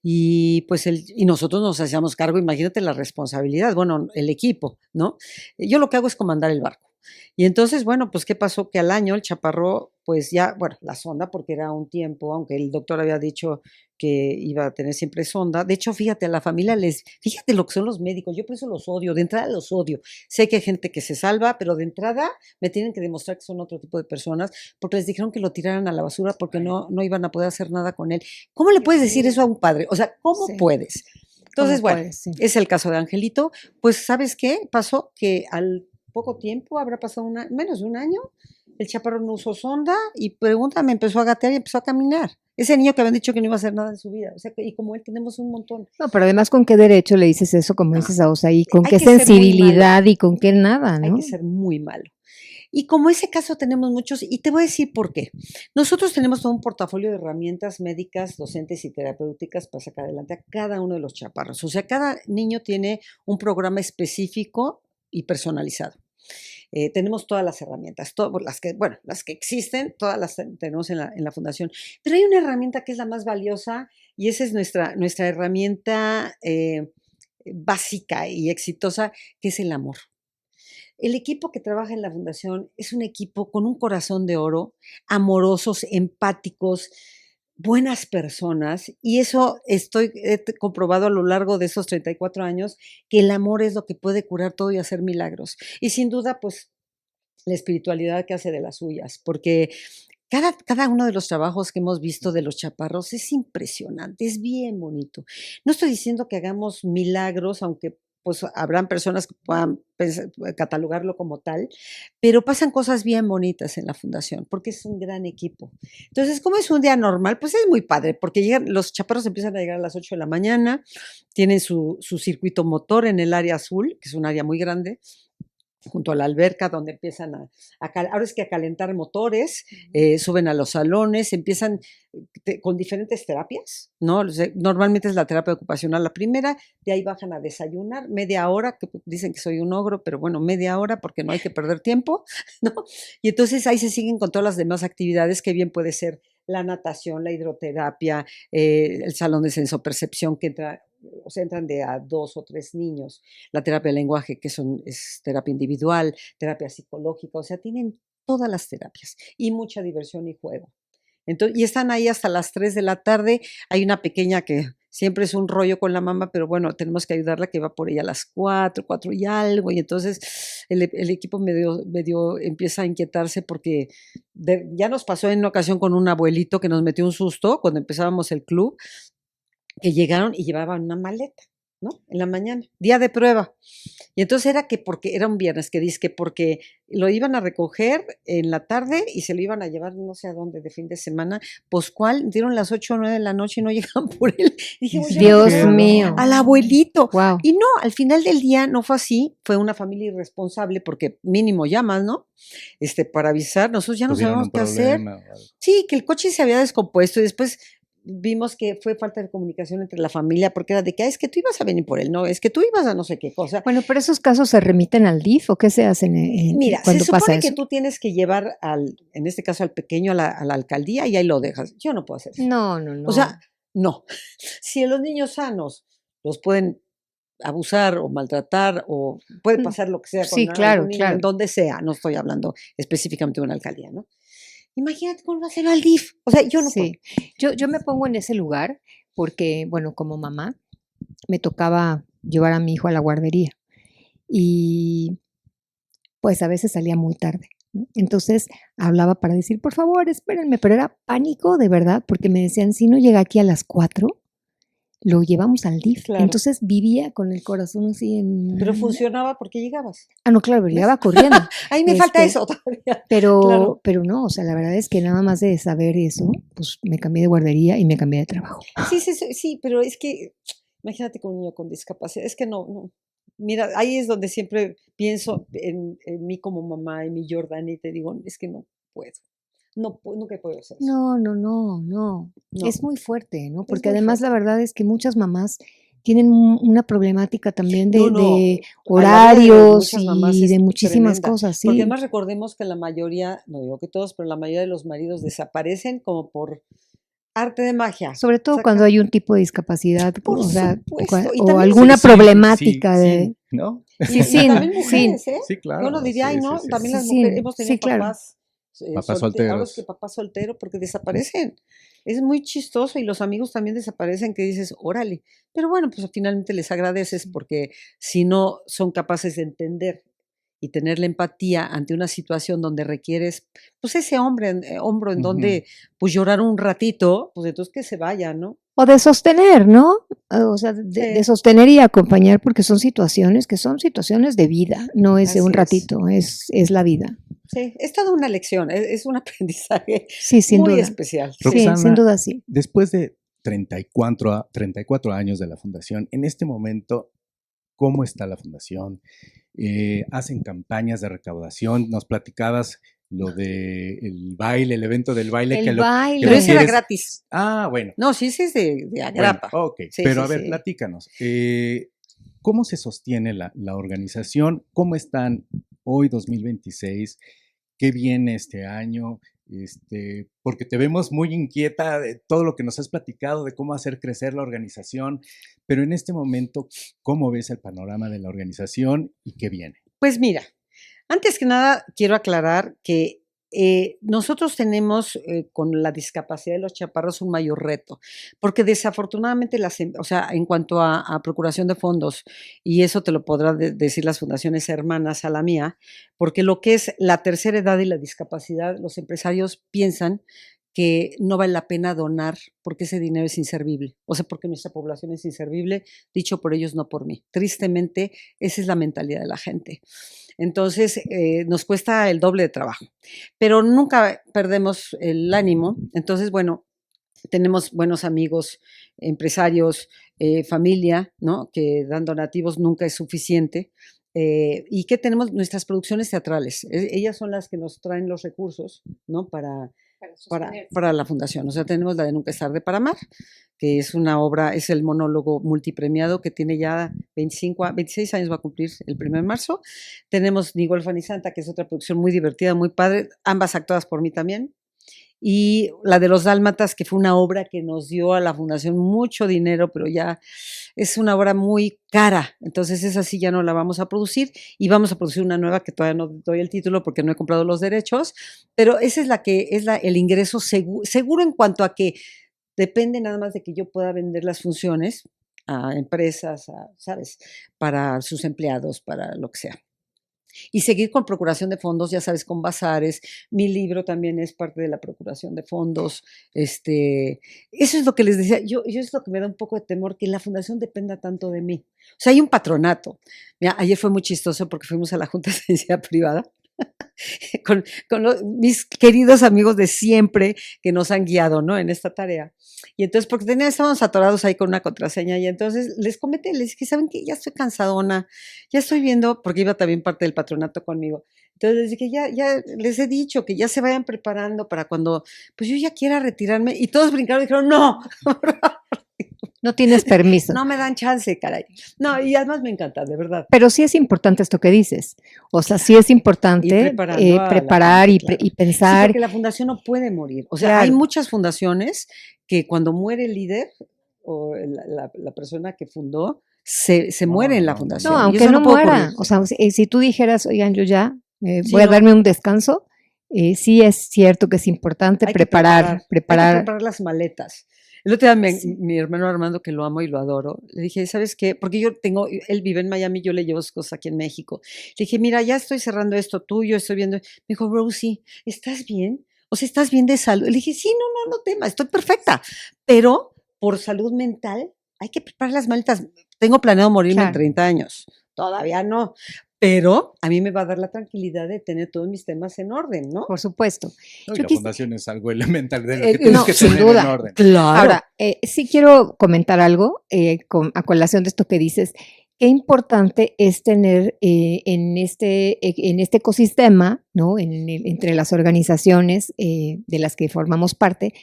y pues y nosotros nos hacíamos cargo, imagínate la responsabilidad, bueno, el equipo, ¿no? Yo lo que hago es comandar el barco. Y entonces, bueno, pues, ¿qué pasó? Que al año el chaparro, pues ya, bueno, la sonda, porque era un tiempo, aunque el doctor había dicho que iba a tener siempre sonda. De hecho, fíjate, a la familia fíjate lo que son los médicos, yo por eso los odio, de entrada los odio. Sé que hay gente que se salva, pero de entrada me tienen que demostrar que son otro tipo de personas, porque les dijeron que lo tiraran a la basura porque no iban a poder hacer nada con él. ¿Cómo le puedes decir eso a un padre? O sea, ¿cómo Sí. puedes? Entonces, ¿Cómo bueno, puedes? Sí. es el caso de Angelito. Pues, ¿sabes qué? Pasó que al poco tiempo, habrá pasado menos de un año, el chaparro no usó sonda y pregúntame, empezó a gatear y empezó a caminar. Ese niño que habían dicho que no iba a hacer nada en su vida. O sea, y como él tenemos un montón. No, pero además, ¿con qué derecho le dices eso, como dices a Osaí? ¿Con Hay qué que ser muy sensibilidad y con qué nada, Hay no? que ser muy malo. Y como ese caso tenemos muchos, y te voy a decir por qué. Nosotros tenemos todo un portafolio de herramientas médicas, docentes y terapéuticas para sacar adelante a cada uno de los chaparros. O sea, cada niño tiene un programa específico y personalizado. Tenemos todas las herramientas, las que existen, todas las tenemos en la fundación. Pero hay una herramienta que es la más valiosa y esa es nuestra herramienta básica y exitosa, que es el amor. El equipo que trabaja en la fundación es un equipo con un corazón de oro, amorosos, empáticos, buenas personas, y eso he comprobado a lo largo de esos 34 años, que el amor es lo que puede curar todo y hacer milagros. Y sin duda, pues, la espiritualidad que hace de las suyas, porque cada uno de los trabajos que hemos visto de los chaparros es impresionante, es bien bonito. No estoy diciendo que hagamos milagros, aunque pues habrán personas que puedan catalogarlo como tal, pero pasan cosas bien bonitas en la fundación, porque es un gran equipo. Entonces, ¿cómo es un día normal? Pues es muy padre, porque los chaparros empiezan a llegar a las 8 de la mañana, tienen su circuito motor en el área azul, que es un área muy grande, junto a la alberca, donde empiezan ahora es que a calentar motores, suben a los salones, empiezan con diferentes terapias, ¿no? Normalmente es la terapia ocupacional la primera, de ahí bajan a desayunar, media hora, que dicen que soy un ogro, pero bueno, media hora porque no hay que perder tiempo, ¿no? Y entonces ahí se siguen con todas las demás actividades, que bien puede ser la natación, la hidroterapia, el salón de sensopercepción que entran de a 2 o 3 niños, la terapia de lenguaje, que es terapia individual, terapia psicológica, o sea, tienen todas las terapias y mucha diversión y juego. Entonces, y están ahí hasta las 3 de la tarde. Hay una pequeña que siempre es un rollo con la mamá, pero bueno, tenemos que ayudarla, que va por ella a las 4 y algo, y entonces el equipo medio empieza a inquietarse porque ya nos pasó en una ocasión con un abuelito que nos metió un susto cuando empezábamos el club, que llegaron y llevaban una maleta, ¿no? En la mañana, día de prueba. Y entonces era que porque era un viernes, que dice que porque lo iban a recoger en la tarde y se lo iban a llevar no sé a dónde de fin de semana, pues cuál, dieron las 8 o 9 de la noche y no llegaban por él. Dijimos, Dios mío. al abuelito. Wow. Y no, al final del día no fue así, fue una familia irresponsable porque mínimo llamas, ¿no? Para avisar, nosotros ya no sabíamos qué hacer. Sí, que el coche se había descompuesto y después vimos que fue falta de comunicación entre la familia, porque era de que es que tú ibas a venir por él, no, es que tú ibas a no sé qué cosa. Bueno, pero esos casos se remiten al DIF, ¿o qué se hacen Mira, cuando se pasa supone eso? que tú tienes que llevar en este caso al pequeño a la alcaldía y ahí lo dejas. Yo no puedo hacer eso. No. O sea, no. Si los niños sanos los pueden abusar o maltratar o puede pasar lo que sea con sí, claro, algún niño, claro. en donde sea, no estoy hablando específicamente de una alcaldía, ¿no? Imagínate cómo va a ser al DIF. O sea, yo no puedo. Sí, yo me pongo en ese lugar porque, bueno, como mamá, me tocaba llevar a mi hijo a la guardería y pues a veces salía muy tarde, ¿no? Entonces hablaba para decir, por favor, espérenme, pero era pánico de verdad, porque me decían, si no llega aquí a las 4, lo llevamos al DIF. Claro. Entonces vivía con el corazón así en... Pero funcionaba porque llegabas. Ah, no, claro, pero llegaba corriendo. Ahí me falta eso todavía. Pero, Claro. pero no, o sea, la verdad es que nada más de saber eso, pues me cambié de guardería y me cambié de trabajo. Sí, pero es que, imagínate con un niño con discapacidad, es que no. Mira, ahí es donde siempre pienso en mí como mamá y mi Jordan y te digo, es que no puedo. Nunca puedo hacer eso. No. Es muy fuerte, ¿no? Porque muy además la fuerte. verdad es que muchas mamás tienen una problemática también de No, no, de a la vida de horarios muchas mamás y es de muchísimas tremenda, cosas, porque sí. además recordemos que la mayoría, no digo que todos, pero la mayoría de los maridos desaparecen como por arte de magia. Sobre todo cuando hay un tipo de discapacidad, Por o sea, supuesto. Y o también alguna Sí, problemática de... ¿no? Sí, Y sí, también sí. mujeres, ¿eh? Sí, claro. Uno diría, ay, Sí, no, sí, sí. también Sí, las sí, mujeres hemos tenido sí, claro. papás, Papás ahora es que solteros. papá soltero, porque desaparecen. Es muy chistoso y los amigos también desaparecen, que dices, órale. Pero bueno, pues finalmente les agradeces porque si no son capaces de entender y tener la empatía ante una situación donde requieres, pues ese hombro en Ujú. donde, pues llorar un ratito, pues entonces que se vaya, ¿no? O de sostener, ¿no? O sea, de Sí, sostener y acompañar porque son situaciones que son situaciones de vida, no es de un así es. ratito, es la vida. Sí, es toda una lección, es un aprendizaje Sí, sin muy duda. especial, sí. Sí, sin Roxana, duda sí. después de 34 años de la fundación, en este momento, ¿cómo está la fundación? ¿Hacen campañas de recaudación? Nos platicabas lo de el baile, el evento del baile, El que Pero lo ese era baile. quieres. gratis. Ah, bueno, No, sí, ese es de bueno, agrapa. ok. Sí, Pero sí, a ver, sí. platícanos. ¿Cómo se sostiene la organización? ¿Cómo están hoy 2026? ¿Qué viene este año? Porque te vemos muy inquieta de todo lo que nos has platicado, de cómo hacer crecer la organización, pero en este momento, ¿cómo ves el panorama de la organización y qué viene? Pues mira, antes que nada quiero aclarar que nosotros tenemos con la discapacidad de los chaparros un mayor reto, porque desafortunadamente o sea, en cuanto a procuración de fondos, y eso te lo podrán decir las fundaciones hermanas a la mía, porque lo que es la tercera edad y la discapacidad, los empresarios piensan que no vale la pena donar porque ese dinero es inservible, o sea, porque nuestra población es inservible, dicho por ellos, no por mí. Tristemente, esa es la mentalidad de la gente. Entonces, nos cuesta el doble de trabajo, pero nunca perdemos el ánimo. Entonces, bueno, tenemos buenos amigos, empresarios, familia, ¿no? Que dan donativos nunca es suficiente. Y que tenemos nuestras producciones teatrales. Ellas son las que nos traen los recursos, ¿no? Para la fundación. O sea, tenemos la de Nunca es tarde para amar, que es una obra, es el monólogo multipremiado que tiene ya 26 años, va a cumplir el 1 de marzo. Tenemos Ni Huérfana ni Santa, que es otra producción muy divertida, muy padre, ambas actuadas por mí también. Y la de Los Dálmatas, que fue una obra que nos dio a la fundación mucho dinero, pero ya es una obra muy cara, entonces esa sí ya no la vamos a producir y vamos a producir una nueva que todavía no doy el título porque no he comprado los derechos, pero esa es la que es el ingreso seguro en cuanto a que depende nada más de que yo pueda vender las funciones a empresas, ¿sabes? Para sus empleados, para lo que sea. Y seguir con procuración de fondos, ya sabes, con bazares. Mi libro también es parte de la procuración de fondos. Eso es lo que les decía. Yo es lo que me da un poco de temor, que la fundación dependa tanto de mí. O sea, hay un patronato. Mira, ayer fue muy chistoso porque fuimos a la Junta de Ciencia Privada con mis queridos amigos de siempre que nos han guiado, ¿no? En esta tarea. Y entonces, porque estábamos atorados ahí con una contraseña, y entonces les comenté, les dije, ¿saben qué? Ya estoy cansadona, ya estoy viendo, porque iba también parte del patronato conmigo. Entonces les dije, ya les he dicho que ya se vayan preparando para cuando, pues yo ya quiera retirarme. Y todos brincaron y dijeron, no, No tienes permiso. no me dan chance, caray. No, y además me encanta, de verdad. Pero sí es importante esto que dices. O sea, sí es Y importante preparando a la preparar gente, claro. y Sí, pensar. porque la fundación no puede morir. O sea, hay Claro, muchas fundaciones que cuando muere el líder o la persona que fundó, se muere No, en la no, no, no, fundación. no. Y aunque eso no no puede ocurrir. muera. O sea, si tú dijeras, oigan, yo ya Sí, voy a no. darme un descanso, sí es cierto que es importante Hay que preparar. preparar las maletas. El otro día Sí. mi hermano Armando, que lo amo y lo adoro, le dije, ¿sabes qué? Porque él vive en Miami, yo le llevo sus cosas aquí en México. Le dije, mira, ya estoy cerrando esto tuyo, estoy viendo. Me dijo, Rosie, ¿estás bien? O sea, ¿estás bien de salud? Le dije, sí, no temas, estoy perfecta. Pero por salud mental hay que preparar las maletas. Tengo planeado morirme en Claro. 30 años. Todavía no. Pero a mí me va a dar la tranquilidad de tener todos mis temas en orden, ¿no? Por supuesto. No, y Yo la quis- fundación es algo elemental de lo que tienes no, que sin tener duda. en orden. Claro. Ahora, sí quiero comentar algo a colación de esto que dices. Qué importante es tener en este ecosistema, ¿no? Entre las organizaciones de las que formamos parte,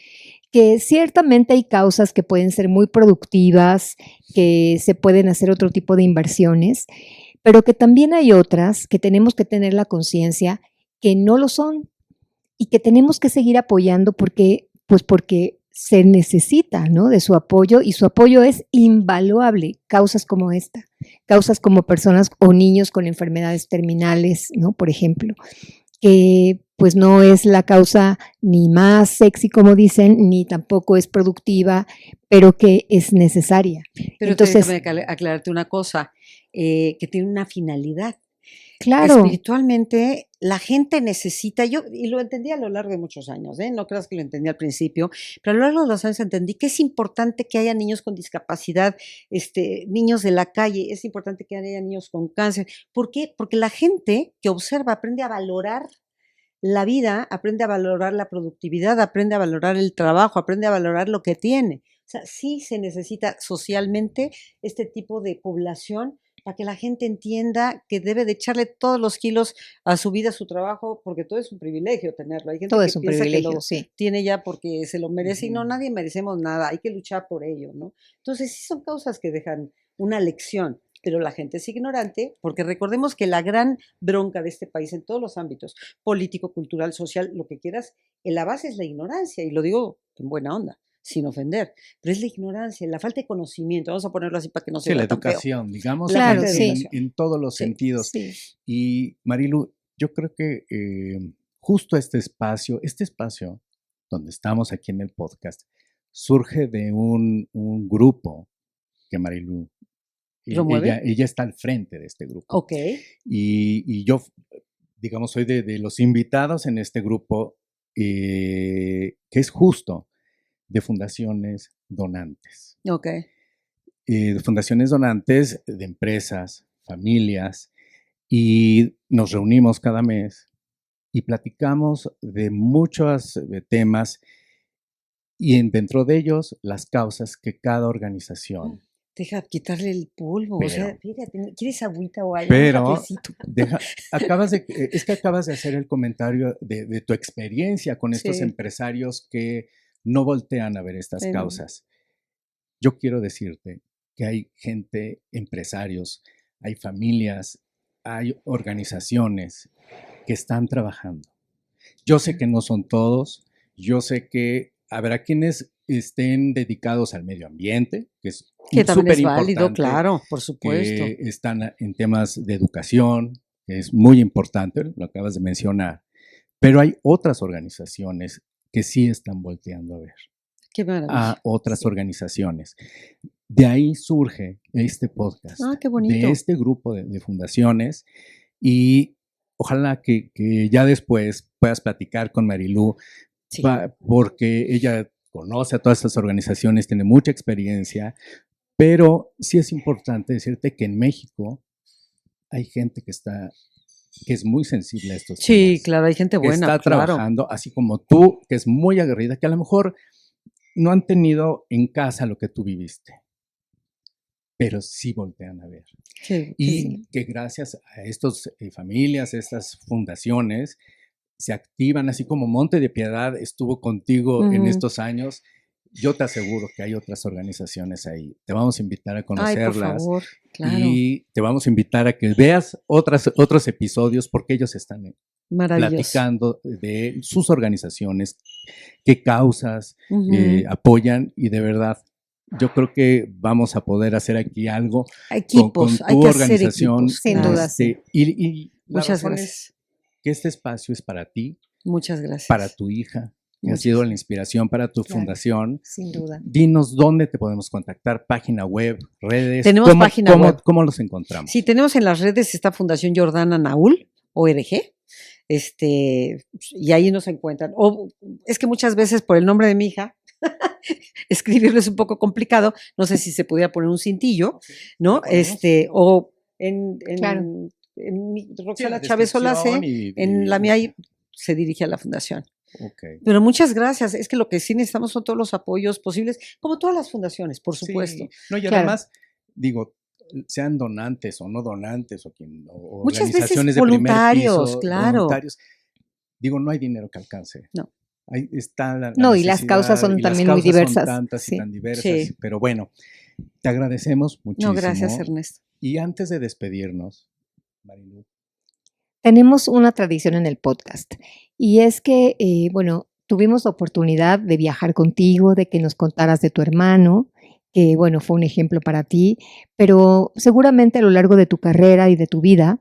que ciertamente hay causas que pueden ser muy productivas, que se pueden hacer otro tipo de inversiones, pero que también hay otras que tenemos que tener la conciencia que no lo son y que tenemos que seguir apoyando porque se necesita, ¿no?, de su apoyo, y su apoyo es invaluable. Causas como esta, causas como personas o niños con enfermedades terminales, ¿no?, por ejemplo, que pues no es la causa ni más sexy, como dicen, ni tampoco es productiva, pero que es necesaria. Pero Entonces, déjame aclararte una cosa, que tiene una finalidad. claro, Espiritualmente, la gente necesita, y lo entendí a lo largo de muchos años, no creas que lo entendí al principio, pero a lo largo de los años entendí que es importante que haya niños con discapacidad, niños de la calle, es importante que haya niños con cáncer. ¿Por qué? Porque la gente que observa aprende a valorar la vida, aprende a valorar la productividad, aprende a valorar el trabajo, aprende a valorar lo que tiene. O sea, sí se necesita socialmente este tipo de población para que la gente entienda que debe de echarle todos los kilos a su vida, a su trabajo, porque todo es un privilegio tenerlo. Hay gente todo que es un piensa que privilegio, lo sí. tiene ya porque se lo merece y no, Ujú. nadie merecemos nada, hay que luchar por ello, ¿no? Entonces sí son causas que dejan una lección, pero la gente es ignorante porque recordemos que la gran bronca de este país en todos los ámbitos, político, cultural, social, lo que quieras, en la base es la ignorancia, y lo digo en buena onda, sin ofender, pero es la ignorancia, la falta de conocimiento, vamos a ponerlo así para que no se Sí, la vea tan feo. educación, digamos, La Claro, falta de sí, educación. en todos los Sí. sentidos. sí. Y Marilu, yo creo que justo este espacio donde estamos aquí en el podcast, surge de un grupo que Marilu, ¿Promueve? ella está al frente de este grupo. Ok. Y yo, digamos, soy de los invitados en este grupo, que es justo de fundaciones donantes. Ok. De fundaciones donantes de empresas, familias, y nos reunimos cada mes y platicamos de muchos temas y dentro de ellos las causas que cada organización. Deja quitarle el polvo, o sea, fíjate, ¿quieres agüita o algo? Un Pero cafecito. es que acabas de hacer el comentario de tu experiencia con estos Sí. empresarios que no voltean a ver estas Sí, no. causas. Yo quiero decirte que hay gente, empresarios, hay familias, hay organizaciones que están trabajando. Yo sé que no son todos, yo sé que habrá quienes estén dedicados al medio ambiente, que es Que también súper es válido, importante, claro, por supuesto. que están en temas de educación, que es muy importante, lo acabas de mencionar, pero hay otras organizaciones que sí están volteando a ver Qué maravilla. a otras organizaciones. De ahí surge este podcast, Ah, qué bonito. de este grupo de fundaciones, y ojalá que ya después puedas platicar con Marilu, Sí. porque ella conoce a todas estas organizaciones, tiene mucha experiencia, pero sí es importante decirte que en México hay gente que es muy sensible a estos Sí, temas, claro, hay gente que buena, está claro. trabajando, así como tú, que es muy aguerrida, que a lo mejor no han tenido en casa lo que tú viviste, pero sí voltean a ver. Sí, Y sí. que gracias a estas familias, estas fundaciones, se activan, así como Monte de Piedad estuvo contigo en estos años. Yo te aseguro que hay otras organizaciones ahí. Te vamos a invitar a Ay, por conocerlas favor, claro. y te vamos a invitar a que veas otros episodios porque ellos están Maravilloso. platicando de sus organizaciones, qué causas Ujú. apoyan, y de verdad yo creo que vamos a poder hacer aquí algo con Equipos, hay tu que hacer organización. equipos, Sin claro. duda, sí. Y la Muchas razón gracias. es que este espacio es para ti, Muchas gracias. para tu hija, que ha Muchas sido la gracias. inspiración para tu Claro. fundación. Sin duda. Dinos dónde te podemos contactar, página web, redes. Tenemos página web. ¿Cómo los encontramos? Sí, tenemos en las redes esta Fundación Jordana Naul, ORG, y ahí nos encuentran. O es que muchas veces por el nombre de mi hija, escribirlo es un poco complicado, no sé si se pudiera poner un cintillo, ¿no? Lo ponemos. O en Claro. Roxana la Chávez Solace, descripción en la mía ahí se dirige a la fundación. Ok. Pero muchas gracias, es que lo que sí necesitamos son todos los apoyos posibles, como todas las fundaciones, por supuesto. Sí. No, y Claro. además, digo, sean donantes o no donantes, o Muchas veces organizaciones de voluntarios, primer piso, claro. voluntarios, digo, no hay dinero que alcance. No. Ahí está la No, y las causas necesidad, son y las también muy causas son diversas. tantas Sí. y tan diversas, Sí. pero bueno, te agradecemos muchísimo. No, gracias, Ernesto. Y antes de despedirnos, Marilu, Tenemos una tradición en el podcast y es que, bueno, tuvimos la oportunidad de viajar contigo, de que nos contaras de tu hermano, que bueno, fue un ejemplo para ti, pero seguramente a lo largo de tu carrera y de tu vida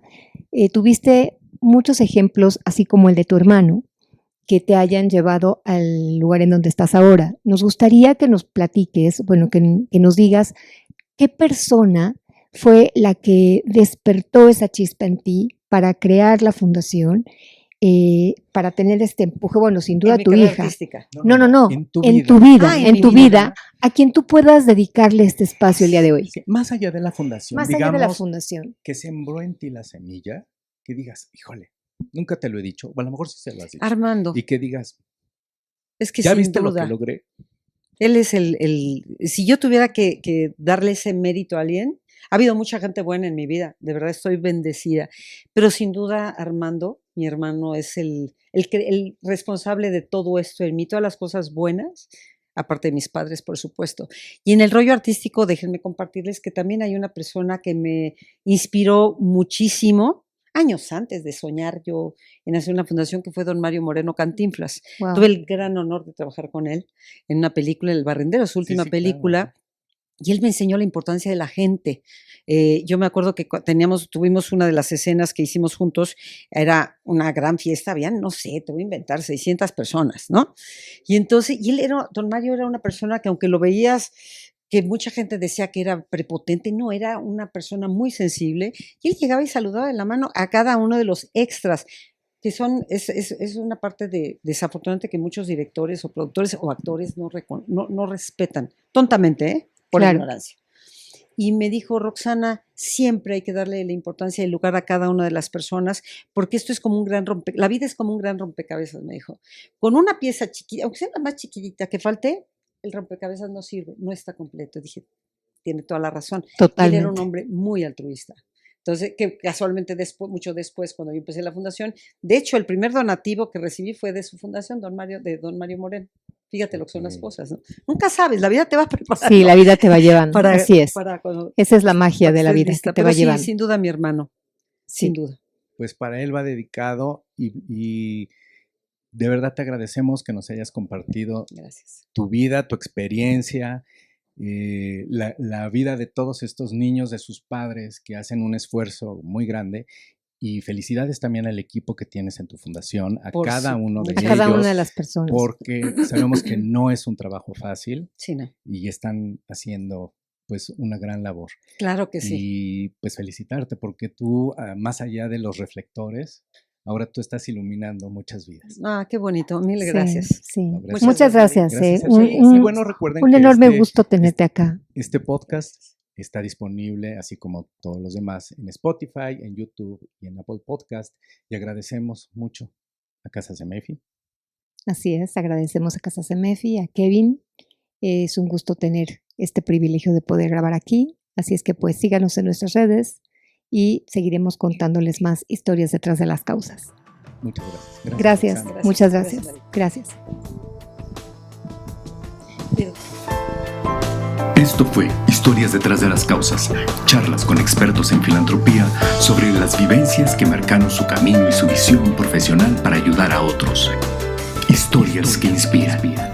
tuviste muchos ejemplos, así como el de tu hermano, que te hayan llevado al lugar en donde estás ahora. Nos gustaría que nos platiques, bueno, que nos digas qué persona fue la que despertó esa chispa en ti para crear la fundación, para tener este empuje, bueno, sin duda tu hija. Artística. No, en tu vida, en tu mi vida, a quien tú puedas dedicarle este espacio el día de hoy. Sí, más allá de la fundación, Más digamos, allá de la fundación. que sembró en ti la semilla, que digas, híjole, nunca te lo he dicho, o a lo mejor sí se lo has dicho. Armando. Y que digas, Es que ¿ya sin viste duda, lo que logré? él es si yo tuviera que darle ese mérito a alguien, ha habido mucha gente buena en mi vida, de verdad estoy bendecida, pero sin duda Armando, mi hermano, es el responsable de todo esto en mí, todas las cosas buenas, aparte de mis padres, por supuesto. Y en el rollo artístico, déjenme compartirles que también hay una persona que me inspiró muchísimo, años antes de soñar yo en hacer una fundación, que fue don Mario Moreno Cantinflas. Wow. Tuve el gran honor de trabajar con él en una película, El Barrendero, su última película. Claro. Y él me enseñó la importancia de la gente. Yo me acuerdo que tuvimos una de las escenas que hicimos juntos, era una gran fiesta, habían, no sé, te voy a inventar, 600 personas, ¿no? Y entonces, don Mario era una persona que aunque lo veías, que mucha gente decía que era prepotente, no, era una persona muy sensible, y él llegaba y saludaba de la mano a cada uno de los extras, que es una parte desafortunadamente que muchos directores o productores o actores no respetan, tontamente, por ignorancia. Y me dijo, Roxana, siempre hay que darle la importancia y el lugar a cada una de las personas, porque esto es como un gran la vida es como un gran rompecabezas, me dijo. Con una pieza chiquita, aunque sea la más chiquitita que falte, el rompecabezas no sirve, no está completo. Dije, tiene toda la razón. Totalmente. Él era un hombre muy altruista. Entonces, que casualmente mucho después, cuando yo empecé la fundación, de hecho, el primer donativo que recibí fue de su fundación, de don Mario Moreno. Fíjate lo que son las cosas, ¿no? Nunca sabes, la vida te va preparando. Sí, la vida te va llevando, así es. Esa es la magia de la vida, que te va llevando. Sí, sin duda mi hermano, sí. Sin duda. Pues para él va dedicado y de verdad te agradecemos que nos hayas compartido tu vida, tu experiencia, la vida de todos estos niños, de sus padres que hacen un esfuerzo muy grande. Y felicidades también al equipo que tienes en tu fundación, a cada uno de ellos. A cada una de las personas. Porque sabemos que no es un trabajo fácil. Sí, no. Y están haciendo pues una gran labor. Claro que sí. Y pues felicitarte porque tú, más allá de los reflectores, ahora tú estás iluminando muchas vidas. Ah, qué bonito. Mil gracias. Sí. No, gracias. Muchas gracias. Bueno, recuerden un que enorme gusto tenerte acá. Este podcast está disponible, así como todos los demás, en Spotify, en YouTube y en Apple Podcast. Y agradecemos mucho a Casa Semefi. Así es, agradecemos a Casa Semefi, a Kevin. Es un gusto tener este privilegio de poder grabar aquí. Así es que pues síganos en nuestras redes y seguiremos contándoles más historias detrás de las causas. Muchas gracias. Gracias. Muchas gracias. Gracias. Esto fue Historias detrás de las causas, charlas con expertos en filantropía sobre las vivencias que marcaron su camino y su visión profesional para ayudar a otros. Historias que inspiran.